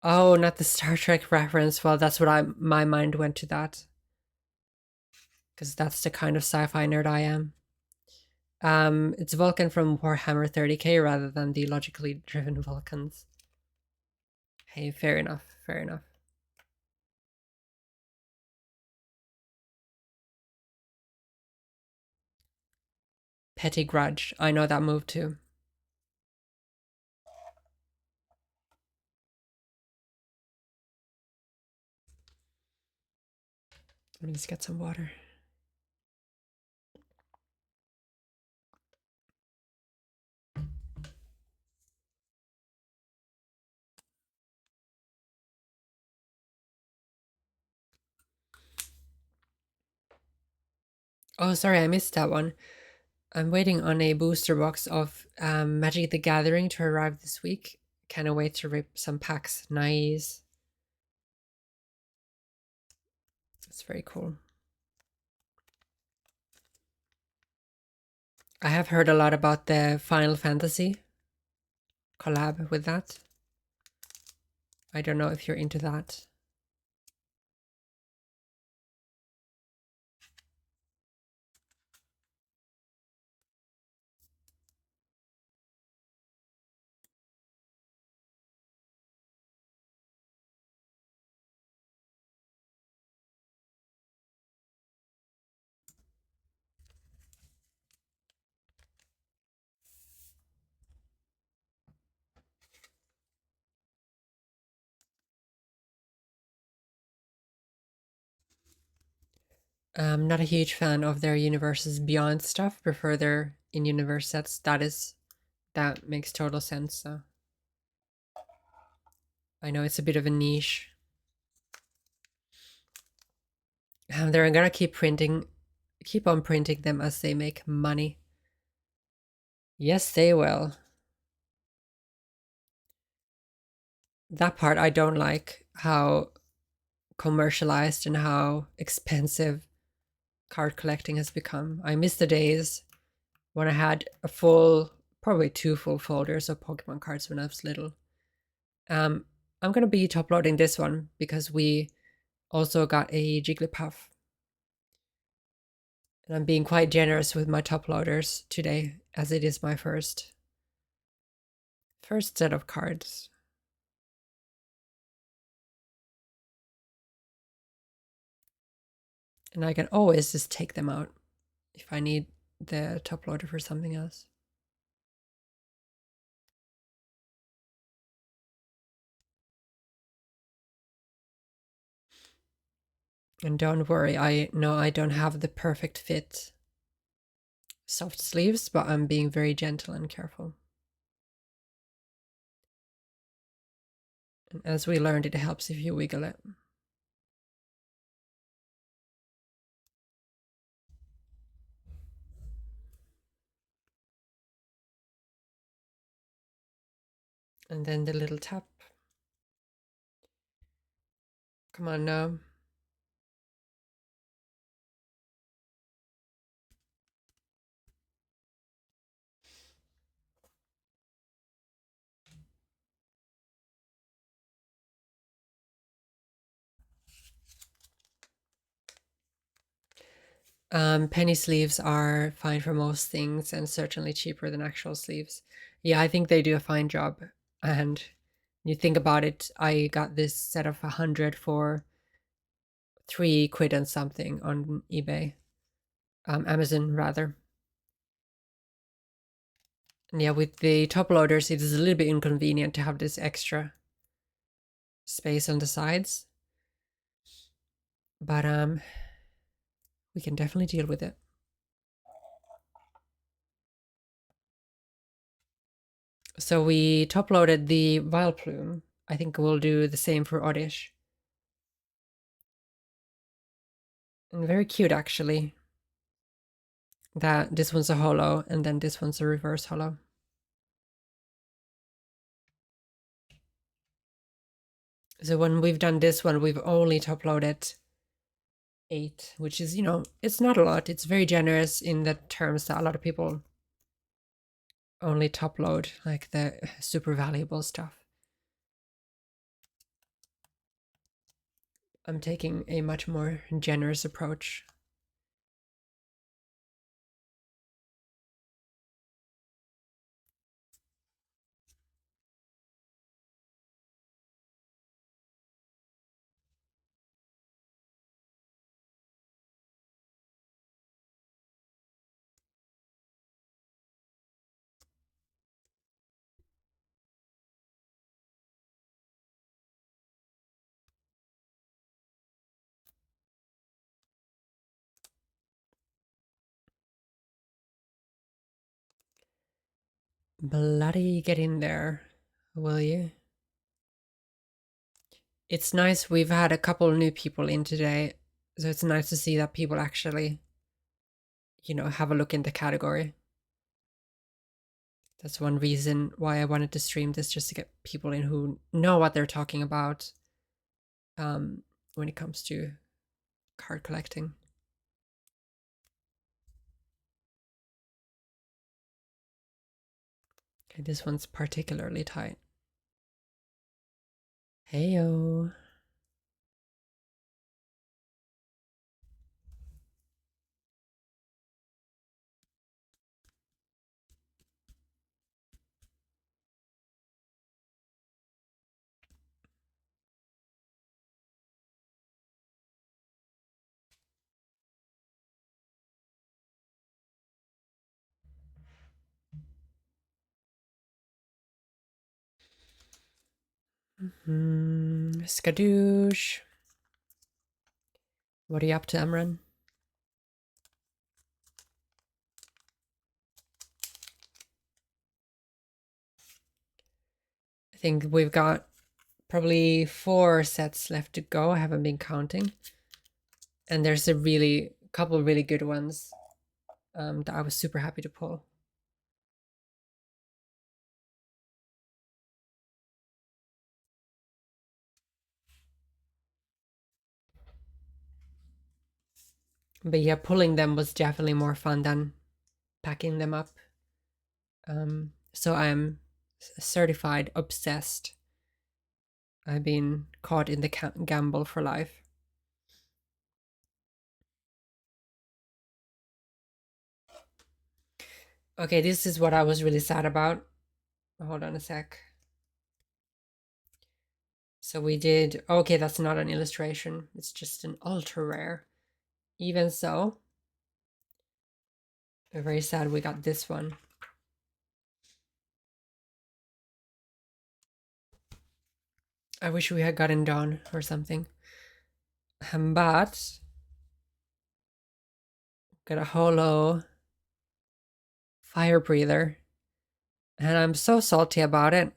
Oh, not the Star Trek reference. Well, that's what my mind went to that. Because that's the kind of sci-fi nerd I am. It's Vulcan from Warhammer 30k rather than the logically driven Vulcans. Hey, fair enough, fair enough. Petty grudge. I know that move too. Let me just get some water. Oh, sorry, I missed that one. I'm waiting on a booster box of Magic the Gathering to arrive this week. Can't wait to rip some packs. Nice. That's very cool. I have heard a lot about the Final Fantasy collab with that. I don't know if you're into that. I'm not a huge fan of their universes beyond stuff. Prefer their in-universe sets. That makes total sense. So I know it's a bit of a niche. They're gonna keep on printing them as they make money. Yes, they will. That part I don't like, how commercialized and how expensive card collecting has become. I miss the days when I had probably 2 full folders of Pokemon cards when I was little. I'm gonna be top loading this one because we also got a Jigglypuff. And I'm being quite generous with my top loaders today, as it is my first set of cards. And I can always just take them out if I need the top loader for something else. And don't worry, I know I don't have the perfect fit soft sleeves, but I'm being very gentle and careful. And as we learned, it helps if you wiggle it. And then the little tap. Come on now. Penny sleeves are fine for most things and certainly cheaper than actual sleeves. Yeah, I think they do a fine job. And you think about it, I got this set of 100 for £3 and something on eBay. Amazon rather. And yeah, with the top loaders, it is a little bit inconvenient to have this extra space on the sides. But we can definitely deal with it. So we top loaded the Vile Plume. I think we'll do the same for Oddish. And very cute actually. That this one's a holo and then this one's a reverse holo. So when we've done this one, we've only top loaded 8, which is, you know, it's not a lot. It's very generous in the terms that a lot of people only top load like the super valuable stuff. I'm taking a much more generous approach. Bloody get in there, will you? It's nice we've had a couple new people in today, so it's nice to see that people actually, you know, have a look in the category. That's one reason why I wanted to stream this, just to get people in who know what they're talking about when it comes to card collecting. Okay, this one's particularly tight. Heyo. Skadoosh. What are you up to, Amran? I think we've got probably 4 sets left to go. I haven't been counting. And there's a couple really good ones that I was super happy to pull. But yeah, pulling them was definitely more fun than packing them up. So I'm certified obsessed. I've been caught in the gamble for life. Okay, this is what I was really sad about. Hold on a sec. So we did, okay, that's not an illustration. It's just an ultra rare. Even so, we're very sad we got this one. I wish we had gotten Dawn or something. But got a holo fire breather. And I'm so salty about it.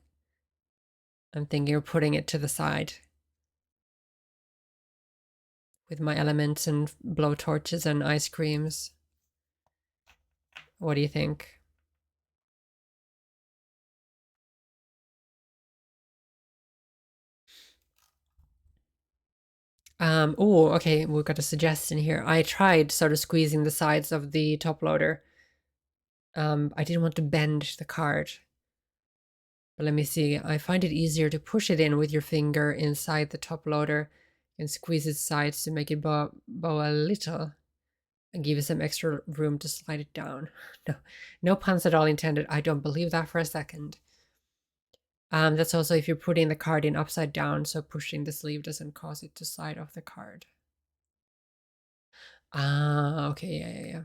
I'm thinking of putting it to the side with my elements and blow torches and ice creams. What do you think? Oh, okay, we've got a suggestion here. I tried sort of squeezing the sides of the top loader. I didn't want to bend the card. But let me see. I find it easier to push it in with your finger inside the top loader and squeeze its sides to make it bow a little and give you some extra room to slide it down. No, no puns at all intended. I don't believe that for a second. That's also if you're putting the card in upside down, so pushing the sleeve doesn't cause it to slide off the card. Ah, okay, yeah.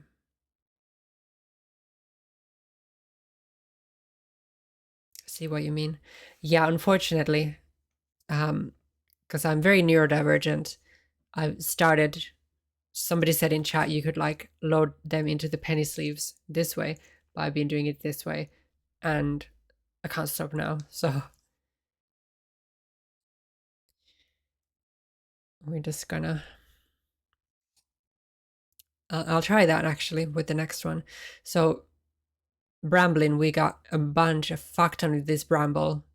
See what you mean. Yeah, unfortunately, because I'm very neurodivergent, I started, somebody said in chat you could like load them into the penny sleeves this way, but I've been doing it this way and I can't stop now. So we're just gonna, I'll try that actually with the next one. So Bramblin, we got a bunch of fuck ton of these Bramble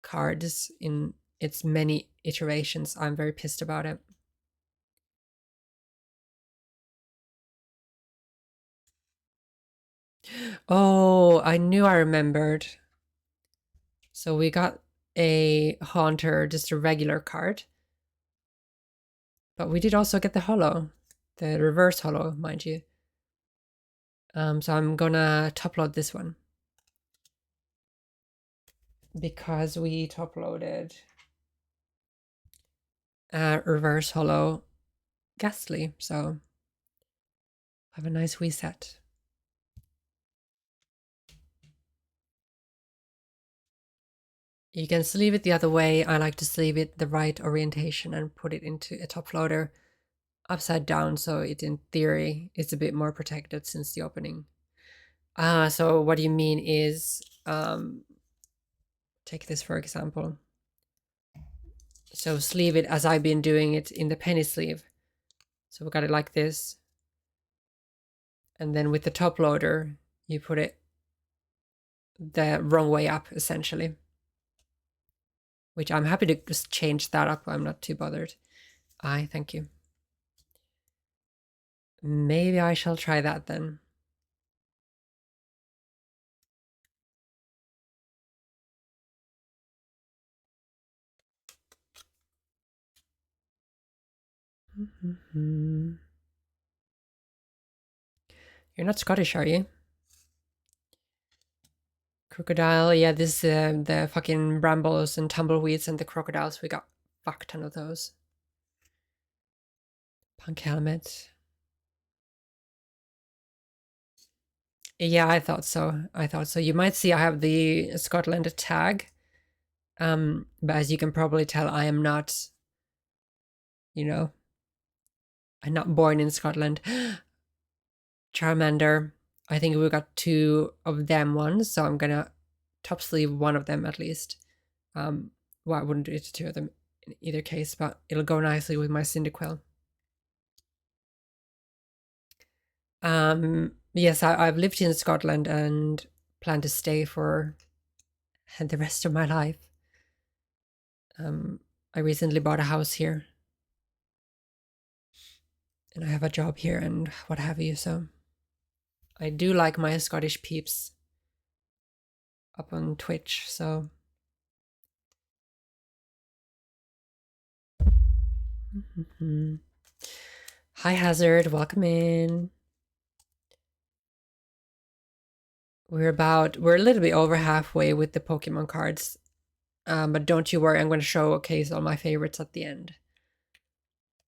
cards in its many iterations. I'm very pissed about it. Oh, I knew I remembered. So we got a Haunter, just a regular card. But we did also get the holo, the reverse holo, mind you. So I'm gonna top load this one because we top loaded reverse holo Ghastly. So have a nice wee set. You can sleeve it the other way. I like to sleeve it the right orientation and put it into a top loader upside down, so it in theory is a bit more protected since the opening. So what you mean is, take this for example. So sleeve it as I've been doing it in the penny sleeve. So we got it like this. And then with the top loader, you put it the wrong way up, essentially. Which I'm happy to just change that up. I'm not too bothered. Thank you. Maybe I shall try that then. You're not Scottish, are you? Crocodile, yeah, this the fucking brambles and tumbleweeds and the crocodiles. We got fuck ton of those. Punk helmet. Yeah, I thought so. You might see I have the Scotland tag. But as you can probably tell, I am not, I'm not born in Scotland. Charmander. I think we got two of them ones, so I'm gonna top sleeve one of them at least. Well, I wouldn't do it to two of them in either case, but it'll go nicely with my Cyndaquil. Yes, I've lived in Scotland and plan to stay for the rest of my life. I recently bought a house here. And I have a job here and what have you, so I do like my Scottish peeps up on Twitch, so. Hi Hazard, welcome in. We're a little bit over halfway with the Pokemon cards. But don't you worry, I'm going to showcase all my favorites at the end.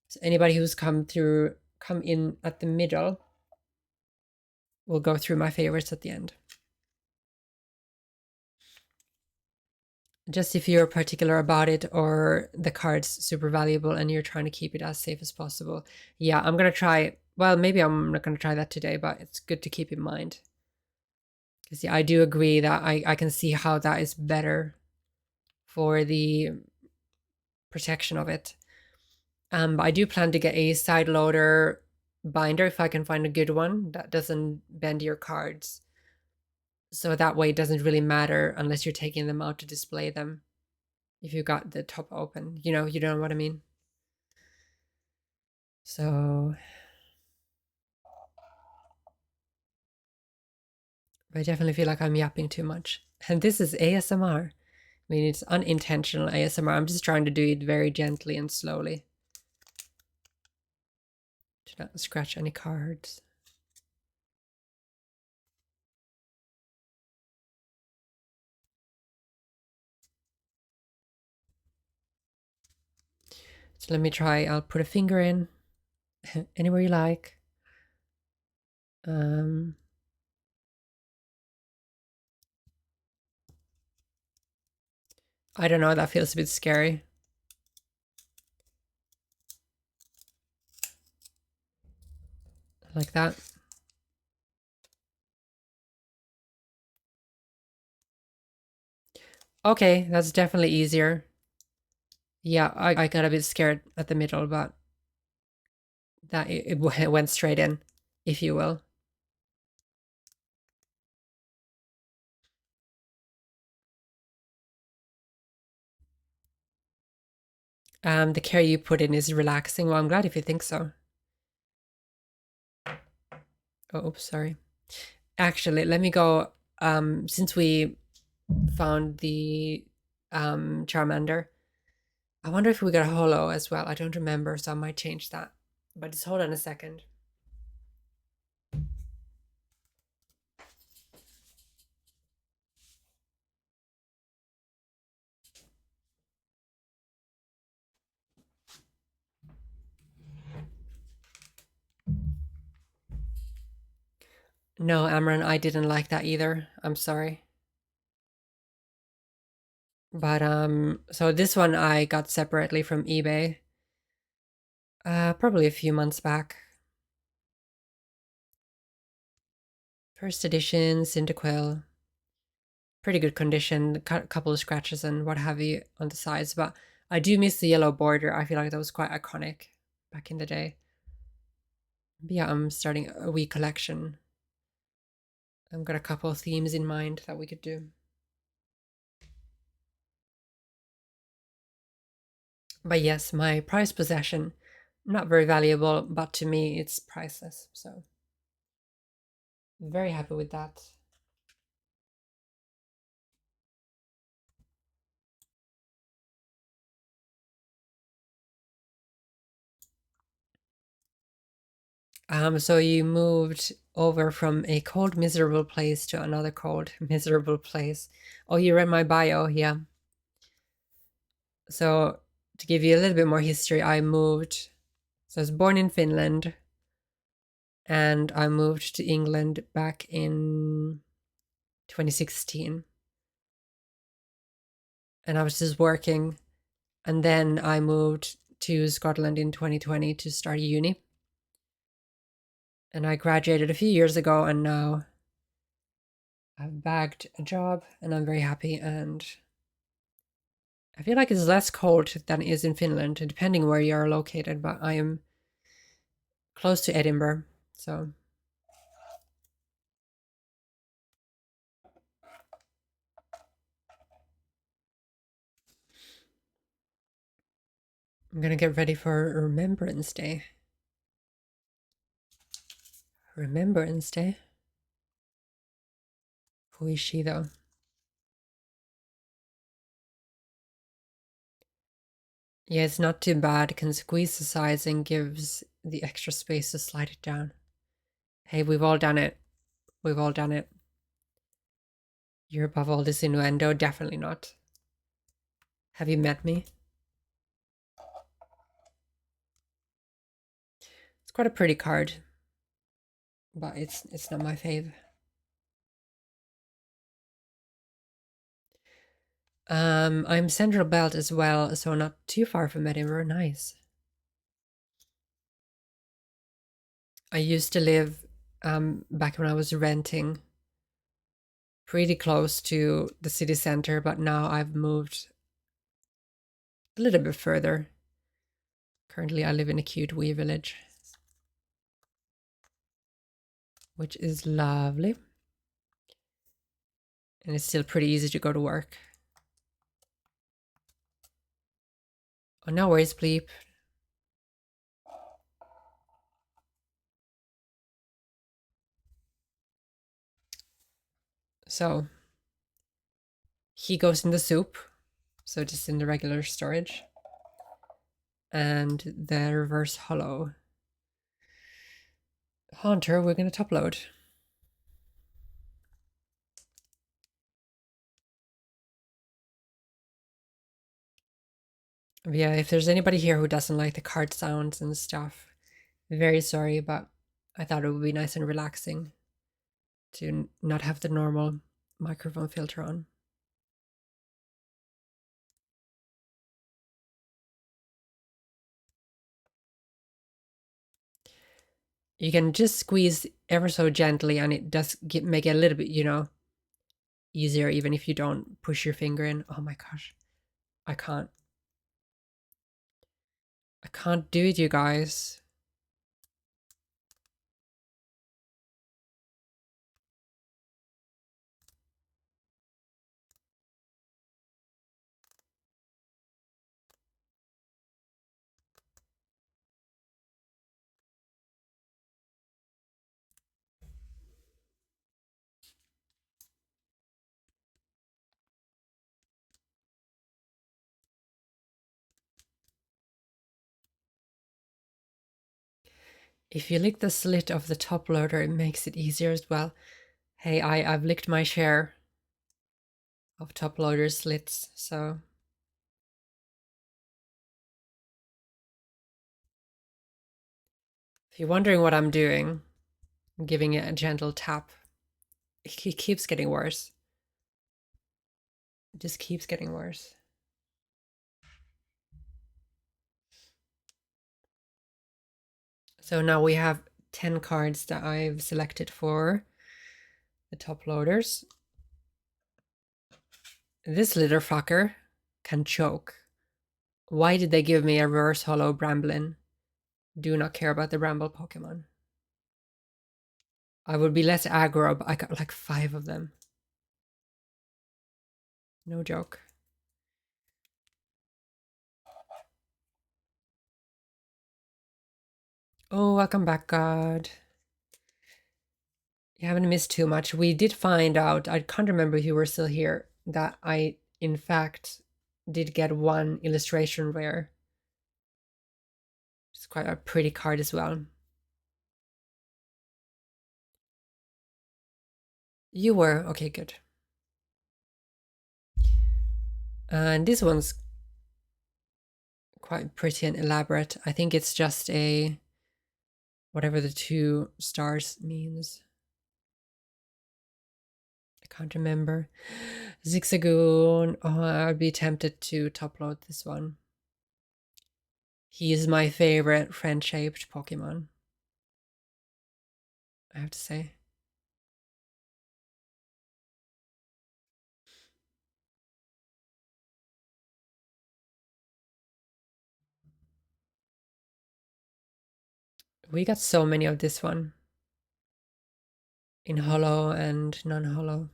So anybody who's come in at the middle, we'll go through my favorites at the end. Just if you're particular about it or the card's super valuable and you're trying to keep it as safe as possible. Yeah, I'm going to try, well, maybe I'm not going to try that today, but it's good to keep in mind. Because yeah, I do agree that I can see how that is better for the protection of it. But I do plan to get a side loader binder if I can find a good one that doesn't bend your cards. So that way it doesn't really matter unless you're taking them out to display them. If you got the top open, you know what I mean. So I definitely feel like I'm yapping too much. And this is ASMR. I mean, it's unintentional ASMR. I'm just trying to do it very gently and slowly. To not scratch any cards. So let me try. I'll put a finger in anywhere you like. I don't know, that feels a bit scary. Like that. Okay, that's definitely easier. Yeah, I got a bit scared at the middle, but that it went straight in, if you will. The care you put in is relaxing. Well, I'm glad if you think so. Oh, oops, sorry. Actually, let me go. Since we found the Charmander, I wonder if we got a holo as well. I don't remember, so I might change that. But just hold on a second. No, Amran, I didn't like that either. I'm sorry. But so this one I got separately from eBay. Probably a few months back. First edition, Cyndaquil. Pretty good condition, a couple of scratches and what have you on the sides, but I do miss the yellow border. I feel like that was quite iconic back in the day. But yeah, I'm starting a wee collection. I've got a couple of themes in mind that we could do. But yes, my prized possession, not very valuable, but to me it's priceless. So very happy with that. So you moved over from a cold, miserable place to another cold, miserable place. Oh, you read my bio, yeah. So to give you a little bit more history, so I was born in Finland and I moved to England back in 2016. And I was just working. And then I moved to Scotland in 2020 to start uni. And I graduated a few years ago and now I've bagged a job and I'm very happy, and I feel like it's less cold than it is in Finland, depending where you are located, but I am close to Edinburgh, so I'm gonna get ready for Remembrance Day. Remembrance Day? Who is she, though? Yeah, it's not too bad. It can squeeze the sides and gives the extra space to slide it down. Hey, we've all done it. We've all done it. You're above all this innuendo? Definitely not. Have you met me? It's quite a pretty card, but it's not my fave. I'm Central Belt as well, so not too far from Edinburgh. Nice. I used to live back when I was renting pretty close to the city center, but now I've moved a little bit further. Currently, I live in a cute wee village, which is lovely. And it's still pretty easy to go to work. Oh, no worries, bleep. So he goes in the soup, so just in the regular storage. And the reverse hollow Haunter, we're going to top load. Yeah, if there's anybody here who doesn't like the card sounds and stuff, very sorry, but I thought it would be nice and relaxing to not have the normal microphone filter on. You can just squeeze ever so gently and it does make it a little bit, easier even if you don't push your finger in. Oh my gosh. I can't do it, you guys. If you lick the slit of the top loader, it makes it easier as well. Hey, I've licked my share of top loader slits, so if you're wondering what I'm doing, I'm giving it a gentle tap. It keeps getting worse. It just keeps getting worse. So now we have 10 cards that I've selected for the top loaders. This little fucker can choke. Why did they give me a reverse hollow Bramblin? Do not care about the Bramble Pokemon. I would be less aggro, but I got like 5 of them. No joke. Oh, welcome back, God. You haven't missed too much. We did find out, I can't remember if you were still here, that I, in fact, did get one illustration rare. It's quite a pretty card as well. You were? Okay, good. And this one's quite pretty and elaborate. I think it's just a, whatever the 2 stars means. I can't remember. Zigzagoon. Oh, I'd be tempted to top load this one. He is my favorite friend-shaped Pokemon, I have to say. We got so many of this one. In holo and non-holo.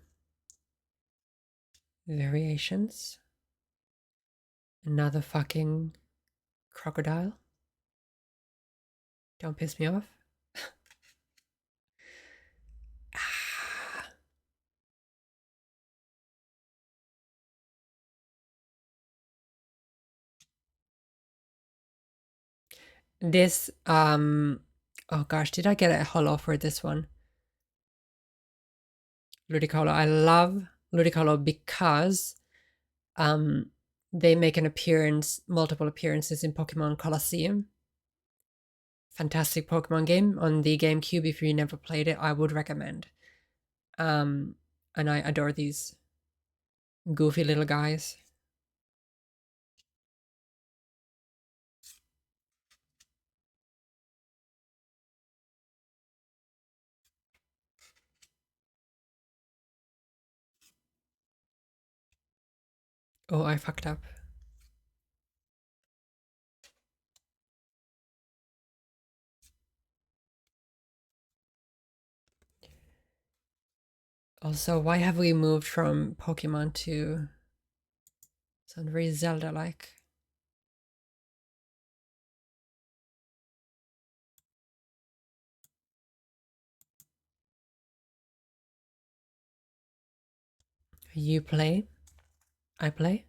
Variations. Another fucking crocodile. Don't piss me off. This, oh gosh, did I get a holo for this one? Ludicolo. I love Ludicolo because they make an appearance, multiple appearances in Pokemon Colosseum. Fantastic Pokemon game on the GameCube. If you never played it, I would recommend. And I adore these goofy little guys. Oh, I fucked up. Also, why have we moved from Pokemon to something very Zelda-like? You play, I play.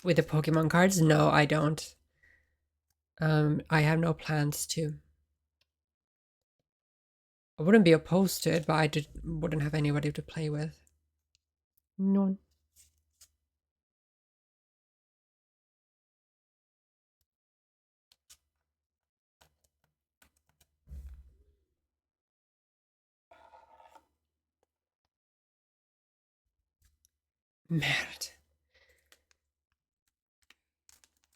With the Pokemon cards? No, I don't. I have no plans to. I wouldn't be opposed to it, but I wouldn't have anybody to play with. No. Merde.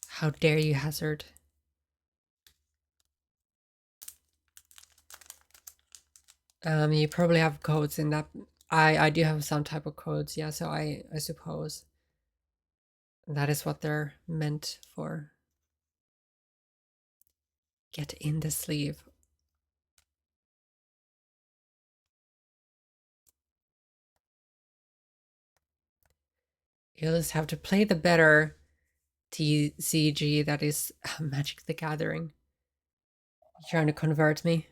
How dare you, Hazard? You probably have codes in that. I do have some type of codes, yeah, so I suppose that is what they're meant for. Get in the sleeve. You'll just have to play the better TCG that is Magic the Gathering. You're trying to convert me?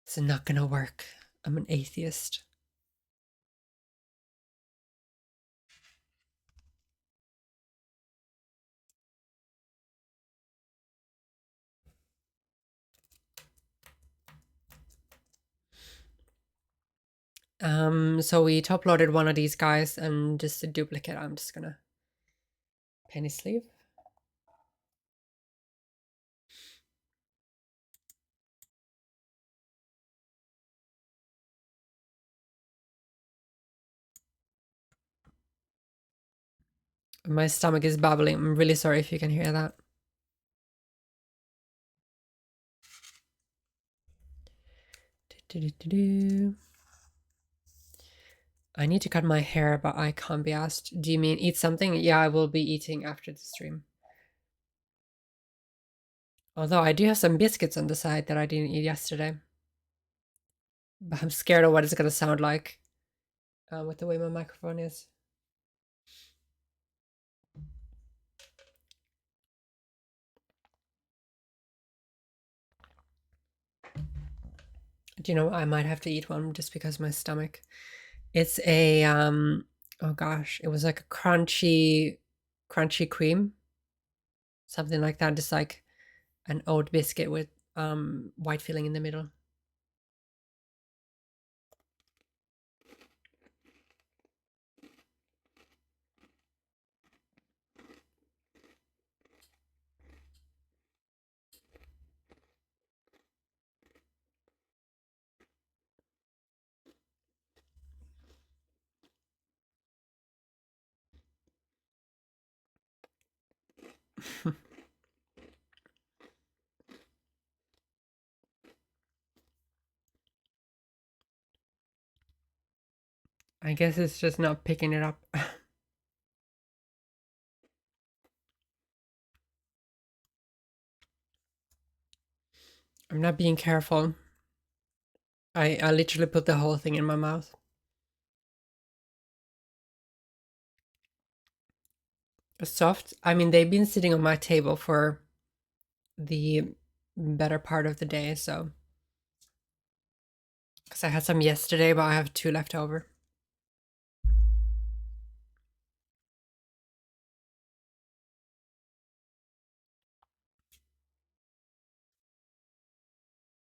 It's not gonna work. I'm an atheist. So we top loaded one of these guys and just a duplicate. I'm just gonna penny sleeve. My stomach is bubbling. I'm really sorry if you can hear that. I need to cut my hair, but I can't be asked. Do you mean eat something? Yeah, I will be eating after the stream. Although I do have some biscuits on the side that I didn't eat yesterday. But I'm scared of what it's gonna sound like with the way my microphone is. Do you know, I might have to eat one just because my stomach. It's a oh gosh, it was like a crunchy cream. Something like that, just like an oat biscuit with white filling in the middle. I guess it's just not picking it up. I'm not being careful. I literally put the whole thing in my mouth. Soft. I mean, they've been sitting on my table for the better part of the day, so. Because I had some yesterday, but I have 2 left over.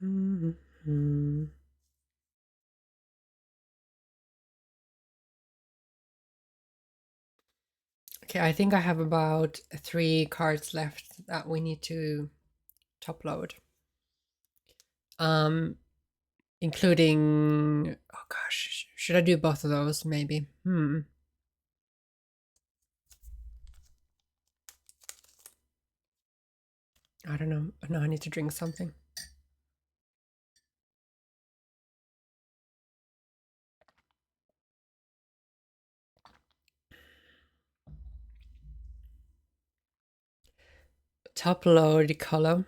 Mm-hmm. Okay, I think I have about 3 cards left that we need to top load. Including, oh gosh, should I do both of those maybe? I don't know. No, I need to drink something. Top load color.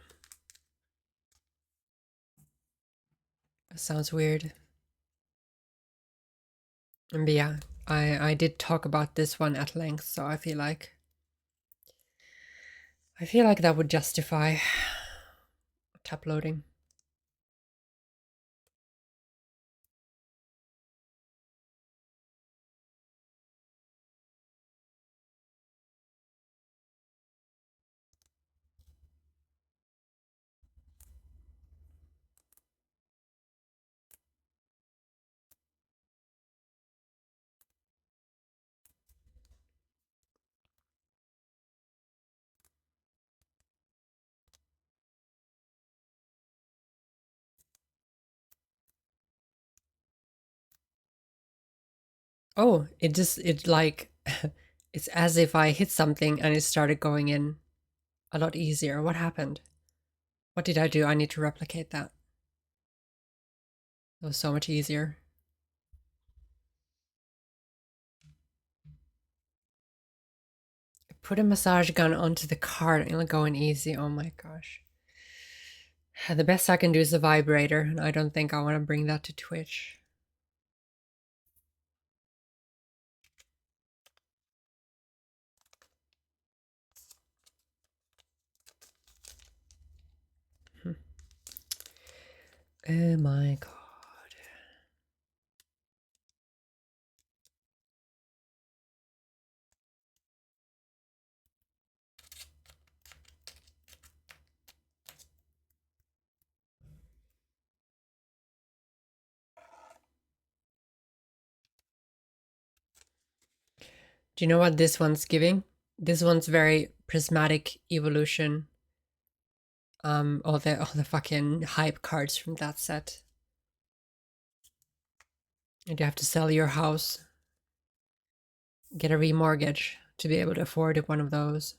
Sounds weird. But yeah, I did talk about this one at length, so I feel like that would justify top loading. Oh, it like it's as if I hit something and it started going in a lot easier. What happened? What did I do? I need to replicate that. It was so much easier. Put a massage gun onto the card and it'll go in easy. Oh my gosh. The best I can do is a vibrator, and I don't think I want to bring that to Twitch. Oh my god. Do you know what this one's giving? This one's very prismatic evolution. All the fucking hype cards from that set. And you have to sell your house, get a remortgage to be able to afford one of those.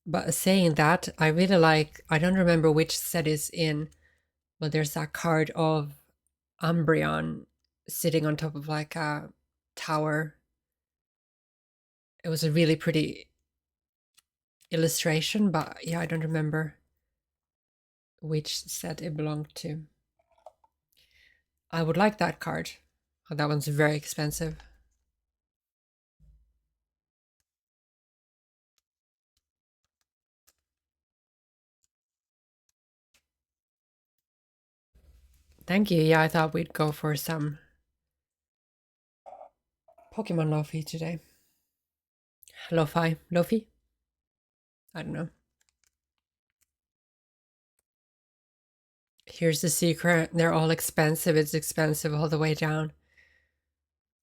But saying that, I really like, I don't remember which set is in, but there's that card of Umbreon sitting on top of like a tower. It was a really pretty illustration, but yeah, I don't remember which set it belonged to. I would like that card. Oh, that one's very expensive. Thank you. Yeah, I thought we'd go for some Pokemon Lofi today. Lo-fi? Lofi? I don't know. Here's the secret. They're all expensive. It's expensive all the way down.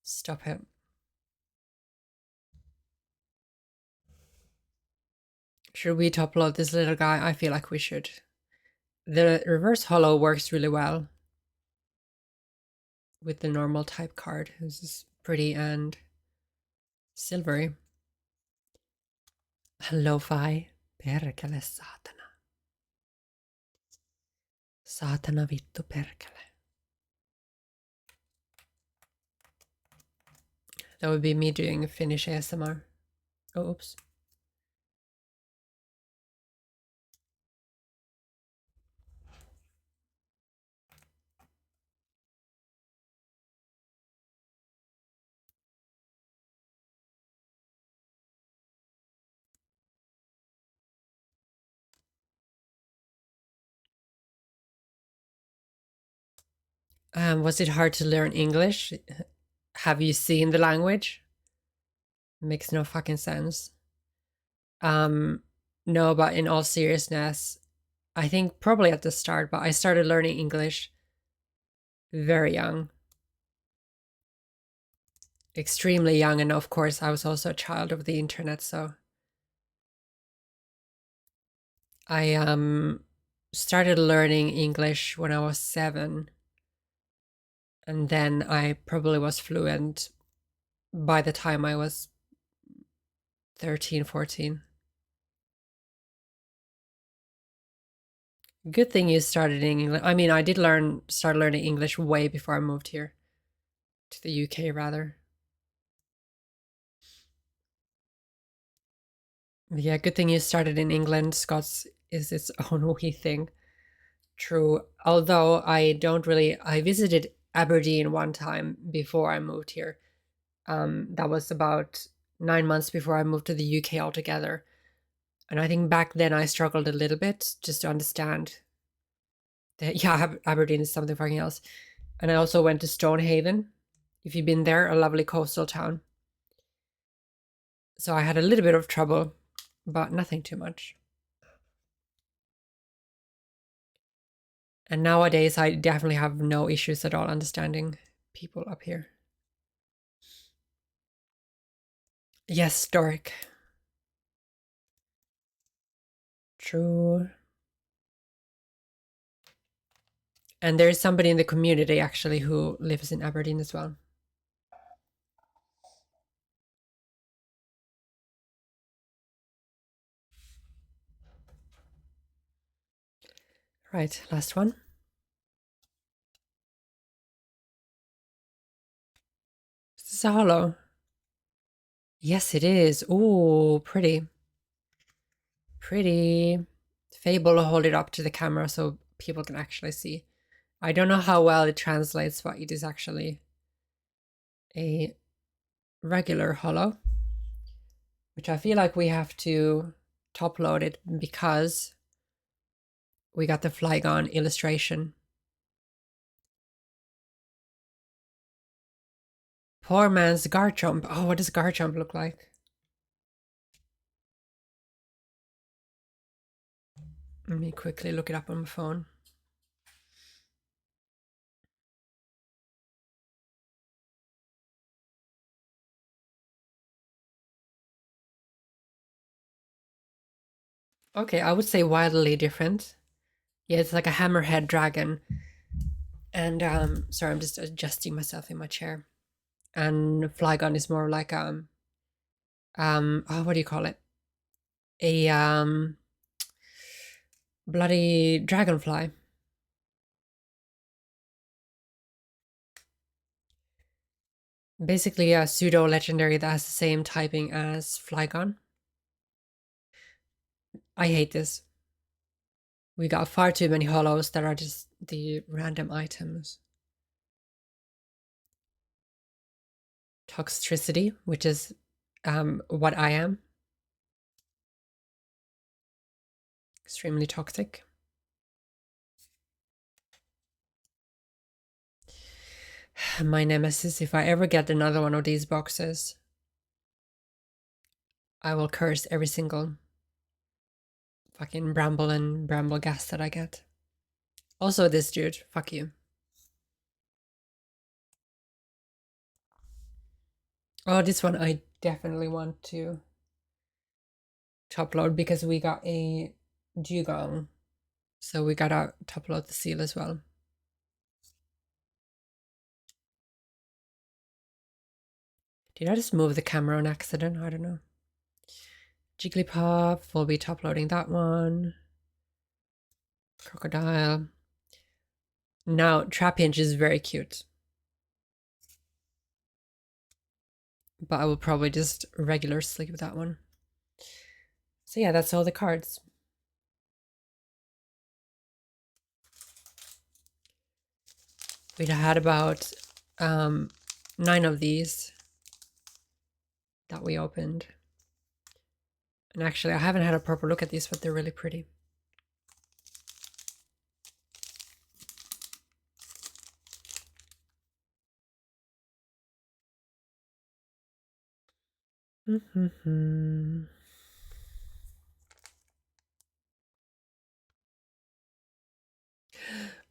Stop it. Should we top load this little guy? I feel like we should. The reverse holo works really well with the normal type card. This is pretty and silvery. Lo-fi. Perkele satana. Satana vittu perkele. That would be me doing Finnish ASMR. Oh, oops. Was it hard to learn English? Have you seen the language? Makes no fucking sense. No, but in all seriousness, I think probably at the start, but I started learning English very young. Extremely young, and of course I was also a child of the internet, so I started learning English when I was 7, and then I probably was fluent by the time I was 13, 14. Good thing you started in English. I mean, I did start learning English way before I moved here to the UK, rather. Yeah, good thing you started in England. Scots is its own wee thing. True. Although I visited Aberdeen one time before I moved here. That was about 9 months before I moved to the UK altogether. And I think back then I struggled a little bit just to understand that, yeah, Aberdeen is something fucking else. And I also went to Stonehaven. If you've been there, a lovely coastal town. So I had a little bit of trouble, but nothing too much. And nowadays, I definitely have no issues at all understanding people up here. Yes, Doric. True. And there's somebody in the community actually who lives in Aberdeen as well. Right, last one. Is this a hollow? Yes, it is. Ooh, pretty. Pretty. Fable will hold it up to the camera so people can actually see. I don't know how well it translates, but it is actually a regular hollow, which I feel like we have to top load it because we got the Flygon illustration. Poor man's Garchomp. Oh, what does Garchomp look like? Let me quickly look it up on my phone. Okay, I would say wildly different. Yeah, it's like a hammerhead dragon. And sorry, I'm just adjusting myself in my chair. And Flygon is more like oh, what do you call it? A bloody dragonfly. Basically a pseudo legendary that has the same typing as Flygon. I hate this. We got far too many hollows that are just the random items. Toxicity, which is what I am. Extremely toxic. My nemesis, if I ever get another one of these boxes, I will curse every single fucking bramble and bramble gas that I get. Also this dude, fuck you. Oh, this one I definitely want to top load because we got a dugong. So we gotta top load the seal as well. Did I just move the camera on accident? I don't know. Jigglypuff, we'll be top loading that one. Crocodile. Now, Trapinch is very cute. But I will probably just regular sleep with that one. So yeah, that's all the cards. We'd had about 9 of these that we opened. And actually, I haven't had a proper look at these, but they're really pretty.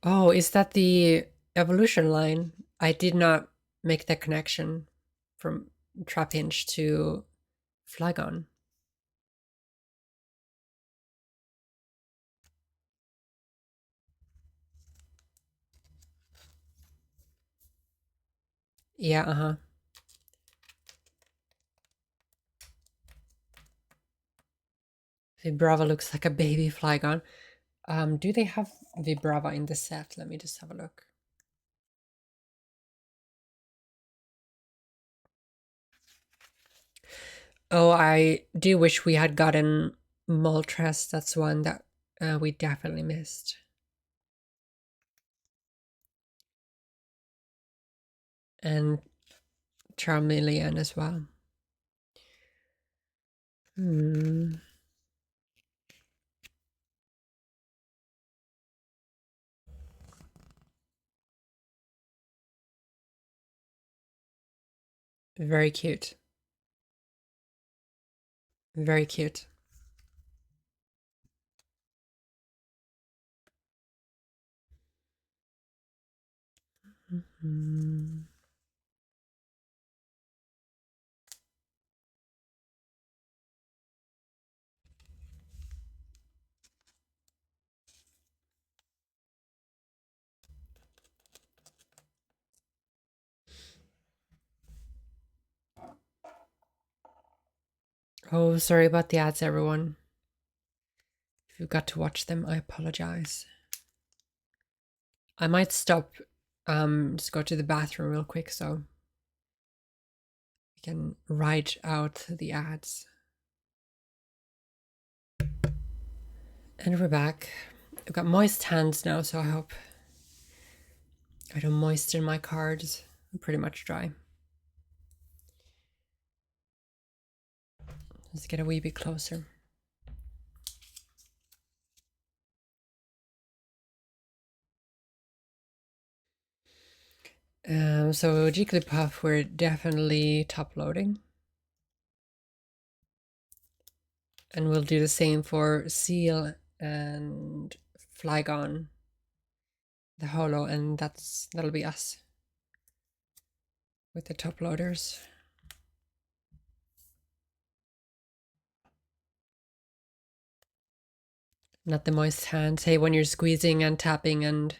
Oh, is that the evolution line. I did not make the connection from Trapinch to Flygon. Yeah, uh-huh. Vibrava looks like a baby Flygon. Do they have Vibrava in the set? Let me just have a look. Oh, I do wish we had gotten Moltres. That's one that we definitely missed. And Charmeleon as well. Very cute. Very cute. Oh, sorry about the ads, everyone. If you got to watch them, I apologize. I might stop, just go to the bathroom real quick so we can write out the ads. And we're back. I've got moist hands now, so I hope I don't moisten my cards. I'm pretty much dry. Let's get a wee bit closer. So Jigglypuff, we're definitely top loading. And we'll do the same for Seal and Flygon, the holo, and that'll be us with the top loaders. Not the moist hands. Hey, when you're squeezing and tapping and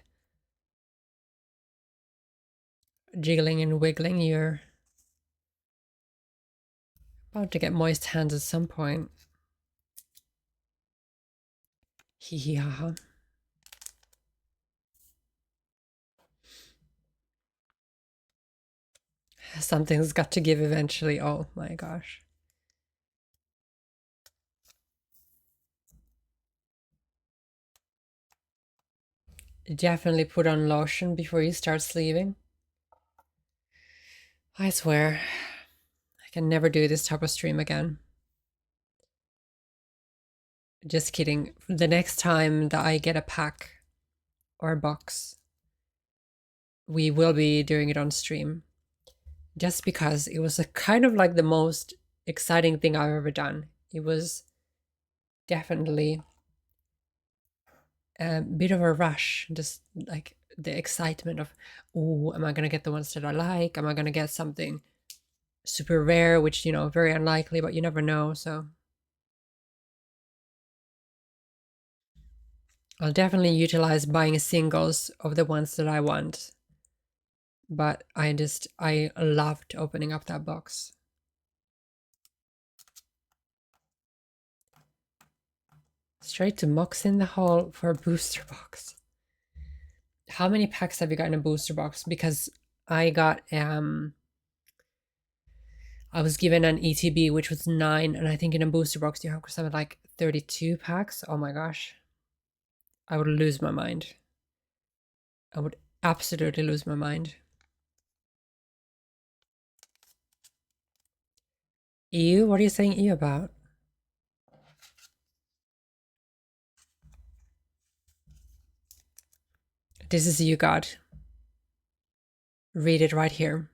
jiggling and wiggling, you're about to get moist hands at some point. Hee hee ha ha. Something's got to give eventually. Oh my gosh. Definitely put on lotion before you start sleeving. I swear, I can never do this type of stream again. Just kidding. The next time that I get a pack or a box, we will be doing it on stream. Just because it was a kind of like the most exciting thing I've ever done. It was definitely a bit of a rush, just like the excitement of, oh, am I gonna get the ones that I like? Am I gonna get something super rare, which, you know, very unlikely, but you never know. So I'll definitely utilize buying singles of the ones that I want. But I loved opening up that box. Straight to Mox in the Hall for a booster box. How many packs have you got in a booster box? Because I got I was given an ETB, which was 9, and I think in a booster box you have something like 32 packs. Oh my gosh. I would lose my mind. I would absolutely lose my mind. Ew, what are you saying ew about? This is you, God. Read it right here.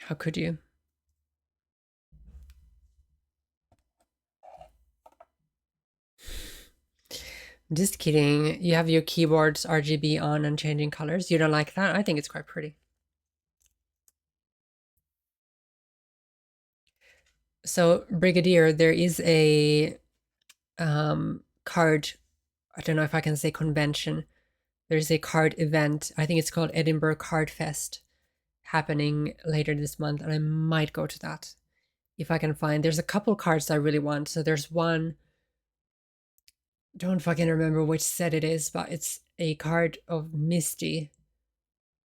How could you? Just kidding. You have your keyboard's RGB on and changing colors. You don't like that? I think it's quite pretty. So, Brigadier, there is a card, I don't know if I can say convention. There's a card event. I think it's called Edinburgh Card Fest happening later this month, and I might go to that if I can find. There's a couple cards I really want. So there's one, don't fucking remember which set it is, but it's a card of Misty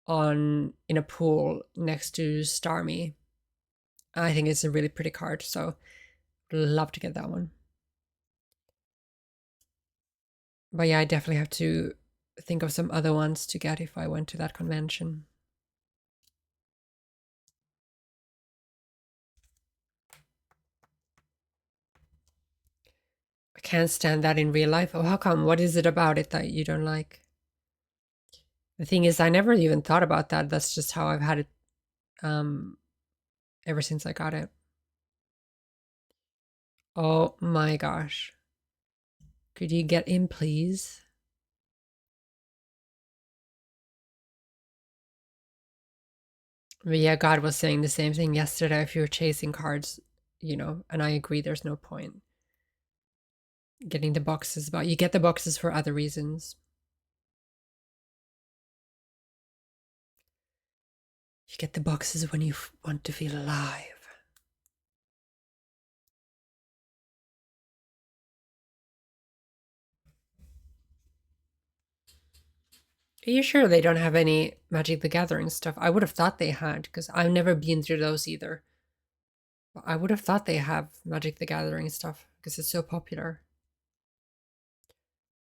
on in a pool next to Starmie. I think it's a really pretty card, so I'd love to get that one. But yeah, I definitely have to think of some other ones to get if I went to that convention. I can't stand that in real life. Oh, how come? What is it about it that you don't like? The thing is, I never even thought about that. That's just how I've had it ever since I got it. Oh my gosh. Could you get in, please? But yeah, God was saying the same thing yesterday. If you're chasing cards, and I agree, there's no point getting the boxes, but you get the boxes for other reasons. You get the boxes when you want to feel alive. Are you sure they don't have any Magic the Gathering stuff? I would have thought they had, because I've never been through those either. But I would have thought they have Magic the Gathering stuff, because it's so popular.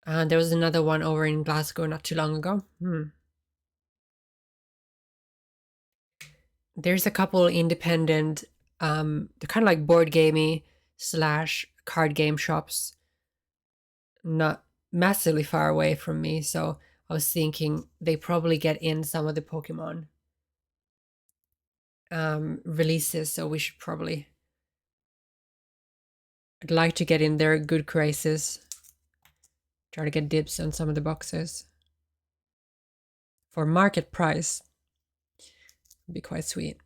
And there was another one over in Glasgow not too long ago. There's a couple independent, they're kind of like board gamey / card game shops, not massively far away from me. So I was thinking they probably get in some of the Pokemon releases. So we should probably, I'd like to get in their good graces, try to get dibs on some of the boxes for market price. Would be quite sweet.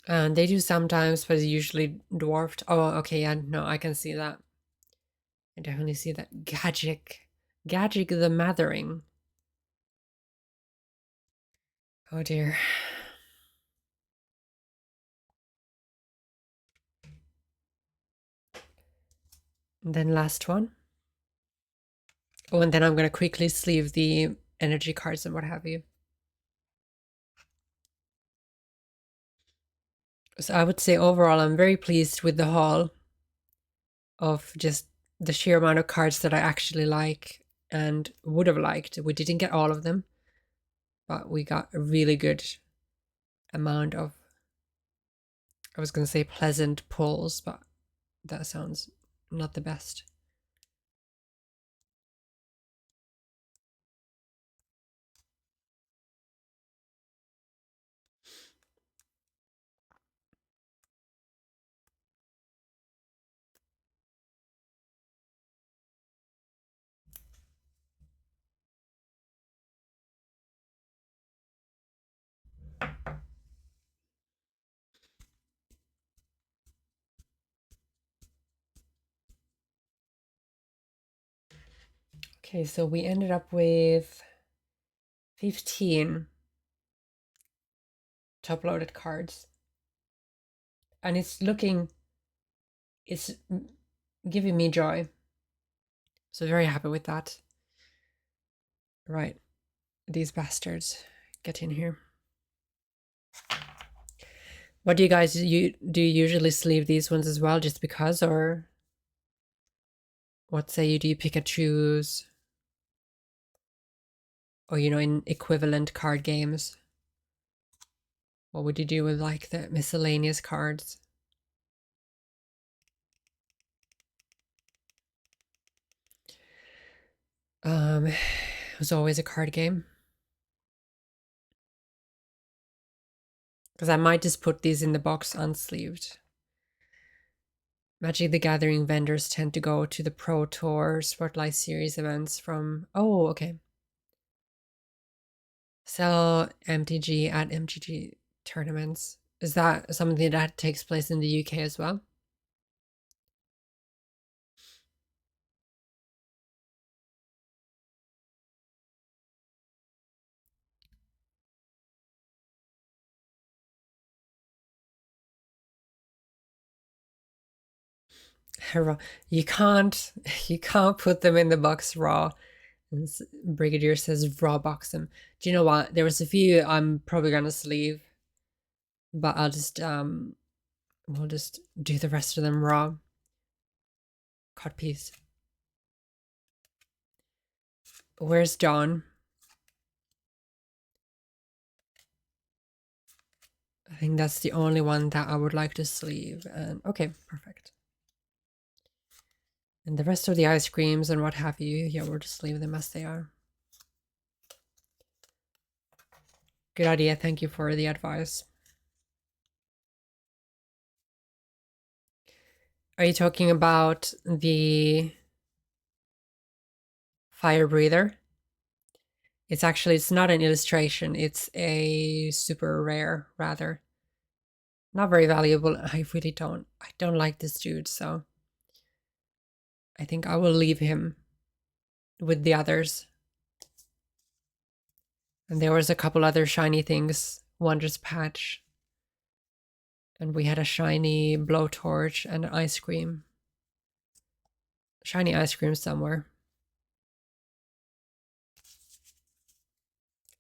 And they do sometimes, but it's usually dwarfed. Oh, okay, yeah, no, I can see that. I definitely see that. Gadget the Mathering. Oh dear. And then last one. Oh, and then I'm going to quickly sleeve the energy cards and what have you. So I would say overall, I'm very pleased with the haul of just the sheer amount of cards that I actually like and would have liked. We didn't get all of them, but we got a really good amount of, I was going to say pleasant pulls, but that sounds not the best. Okay, so we ended up with 15 top-loaded cards. And it's giving me joy. So very happy with that. Right, these bastards, get in here. What do you guys, do you usually sleeve these ones as well just because, or what say you, do you pick and choose? Or, in equivalent card games? What would you do with like the miscellaneous cards? It was always a card game. Because I might just put these in the box unsleeved. Magic the Gathering vendors tend to go to the Pro Tour Spotlight Series events from... Oh, okay. Sell MTG at MTG tournaments. Is that something that takes place in the UK as well? You can't put them in the box raw. And Brigadier says raw box them. Do you know what? There was a few I'm probably gonna sleeve, but I'll just we'll just do the rest of them raw. Cut piece. Where's John? I think that's the only one that I would like to sleeve. And okay, perfect. And the rest of the ice creams and what have you, yeah, we'll just leave them as they are. Good idea. Thank you for the advice. Are you talking about the fire breather? It's not an illustration. It's a super rare, rather. Not very valuable. I don't like this dude, so I think I will leave him with the others. And there was a couple other shiny things. Wondrous Patch. And we had a shiny blowtorch and an ice cream. Shiny ice cream somewhere.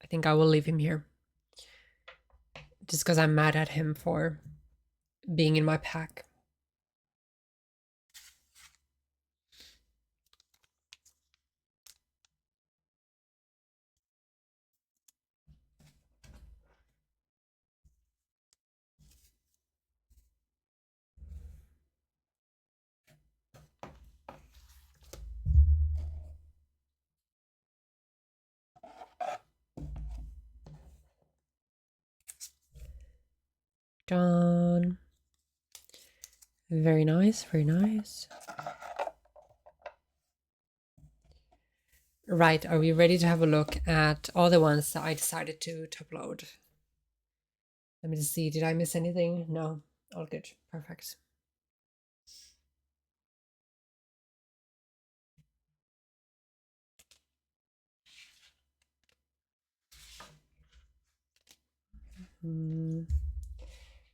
I think I will leave him here. Just because I'm mad at him for being in my pack. Done. Very nice, very nice. Right, are we ready to have a look at all the ones that I decided to upload? Let me just see, did I miss anything? No, all good, perfect.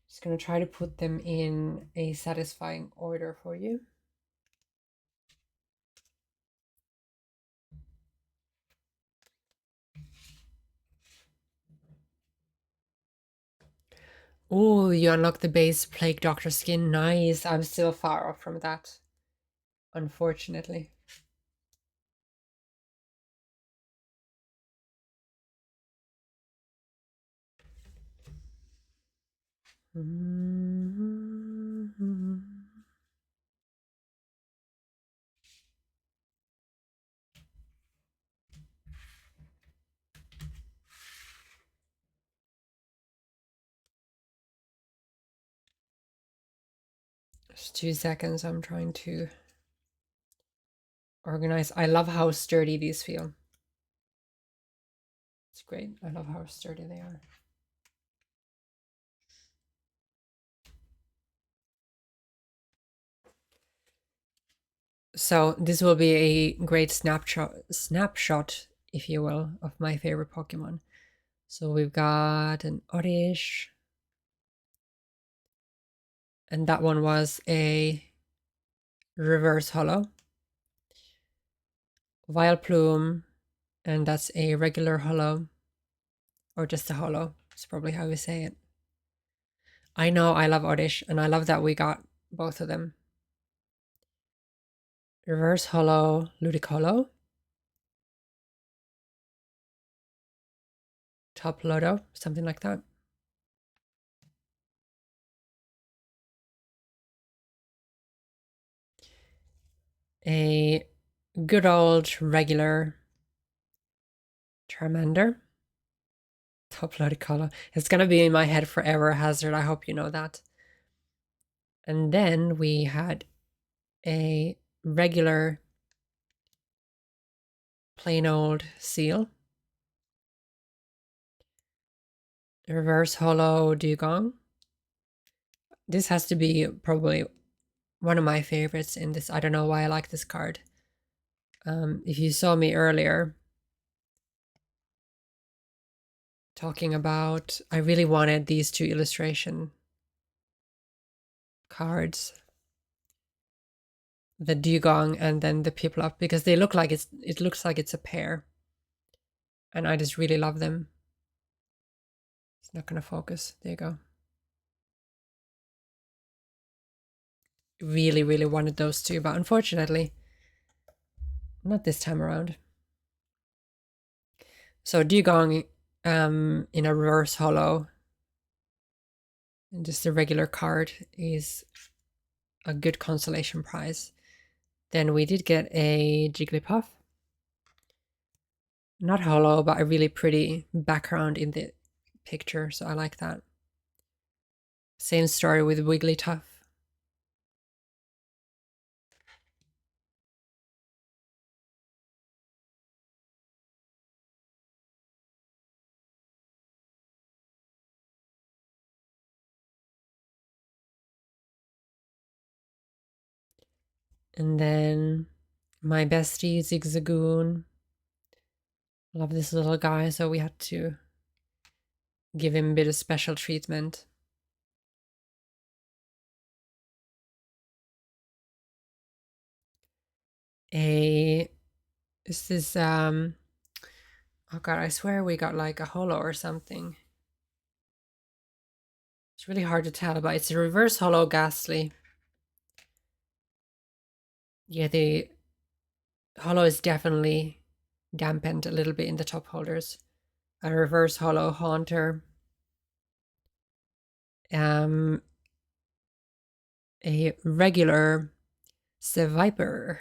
Just gonna try to put them in a satisfying order for you. Oh, you unlock the base Plague Doctor skin. Nice. I'm still far off from that, unfortunately. Just 2 seconds. I'm trying to organize. I love how sturdy these feel. It's great. I love how sturdy they are. So this will be a great snapshot, if you will, of my favorite Pokemon. So we've got an Oddish, and that one was a reverse holo. Vileplume, and that's a regular holo, or just a holo. It's probably how we say it. I know I love Oddish, and I love that we got both of them. Reverse holo, Ludicolo. Top Lodo, something like that. A good old regular Charmander. Top bloody color. It's gonna be in my head forever, Hazard. I hope you know that. And then we had a regular plain old seal. Reverse holo dugong. This has to be probably one of my favorites in this. I don't know why I like this card. If you saw me earlier talking about, I really wanted these two illustration cards, the dugong and then the piplup, because they look like it looks like it's a pair, and I just really love them. It's not gonna focus. There you go. Really, really wanted those two, but unfortunately, not this time around. So dugong in a reverse holo, and just a regular card is a good consolation prize. Then we did get a Jigglypuff. Not holo, but a really pretty background in the picture, so I like that. Same story with Wigglytuff. And then my bestie, Zigzagoon. Love this little guy, so we had to give him a bit of special treatment. This is oh god, I swear we got like a holo or something. It's really hard to tell, but it's a reverse holo Ghastly. Yeah, the holo is definitely dampened a little bit in the top holders. A reverse holo Haunter. A regular Seviper.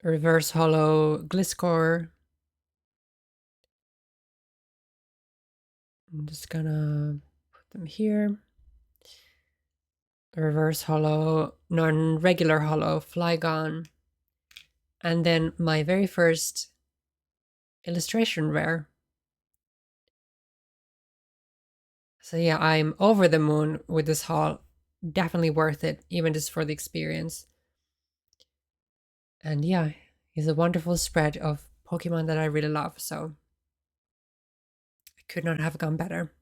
Reverse holo Gliscor. I'm just gonna put them here. Reverse holo, non-regular holo Flygon. And then my very first illustration rare. So yeah, I'm over the moon with this haul. Definitely worth it, even just for the experience. And yeah, it's a wonderful spread of Pokemon that I really love, so it could not have gone better.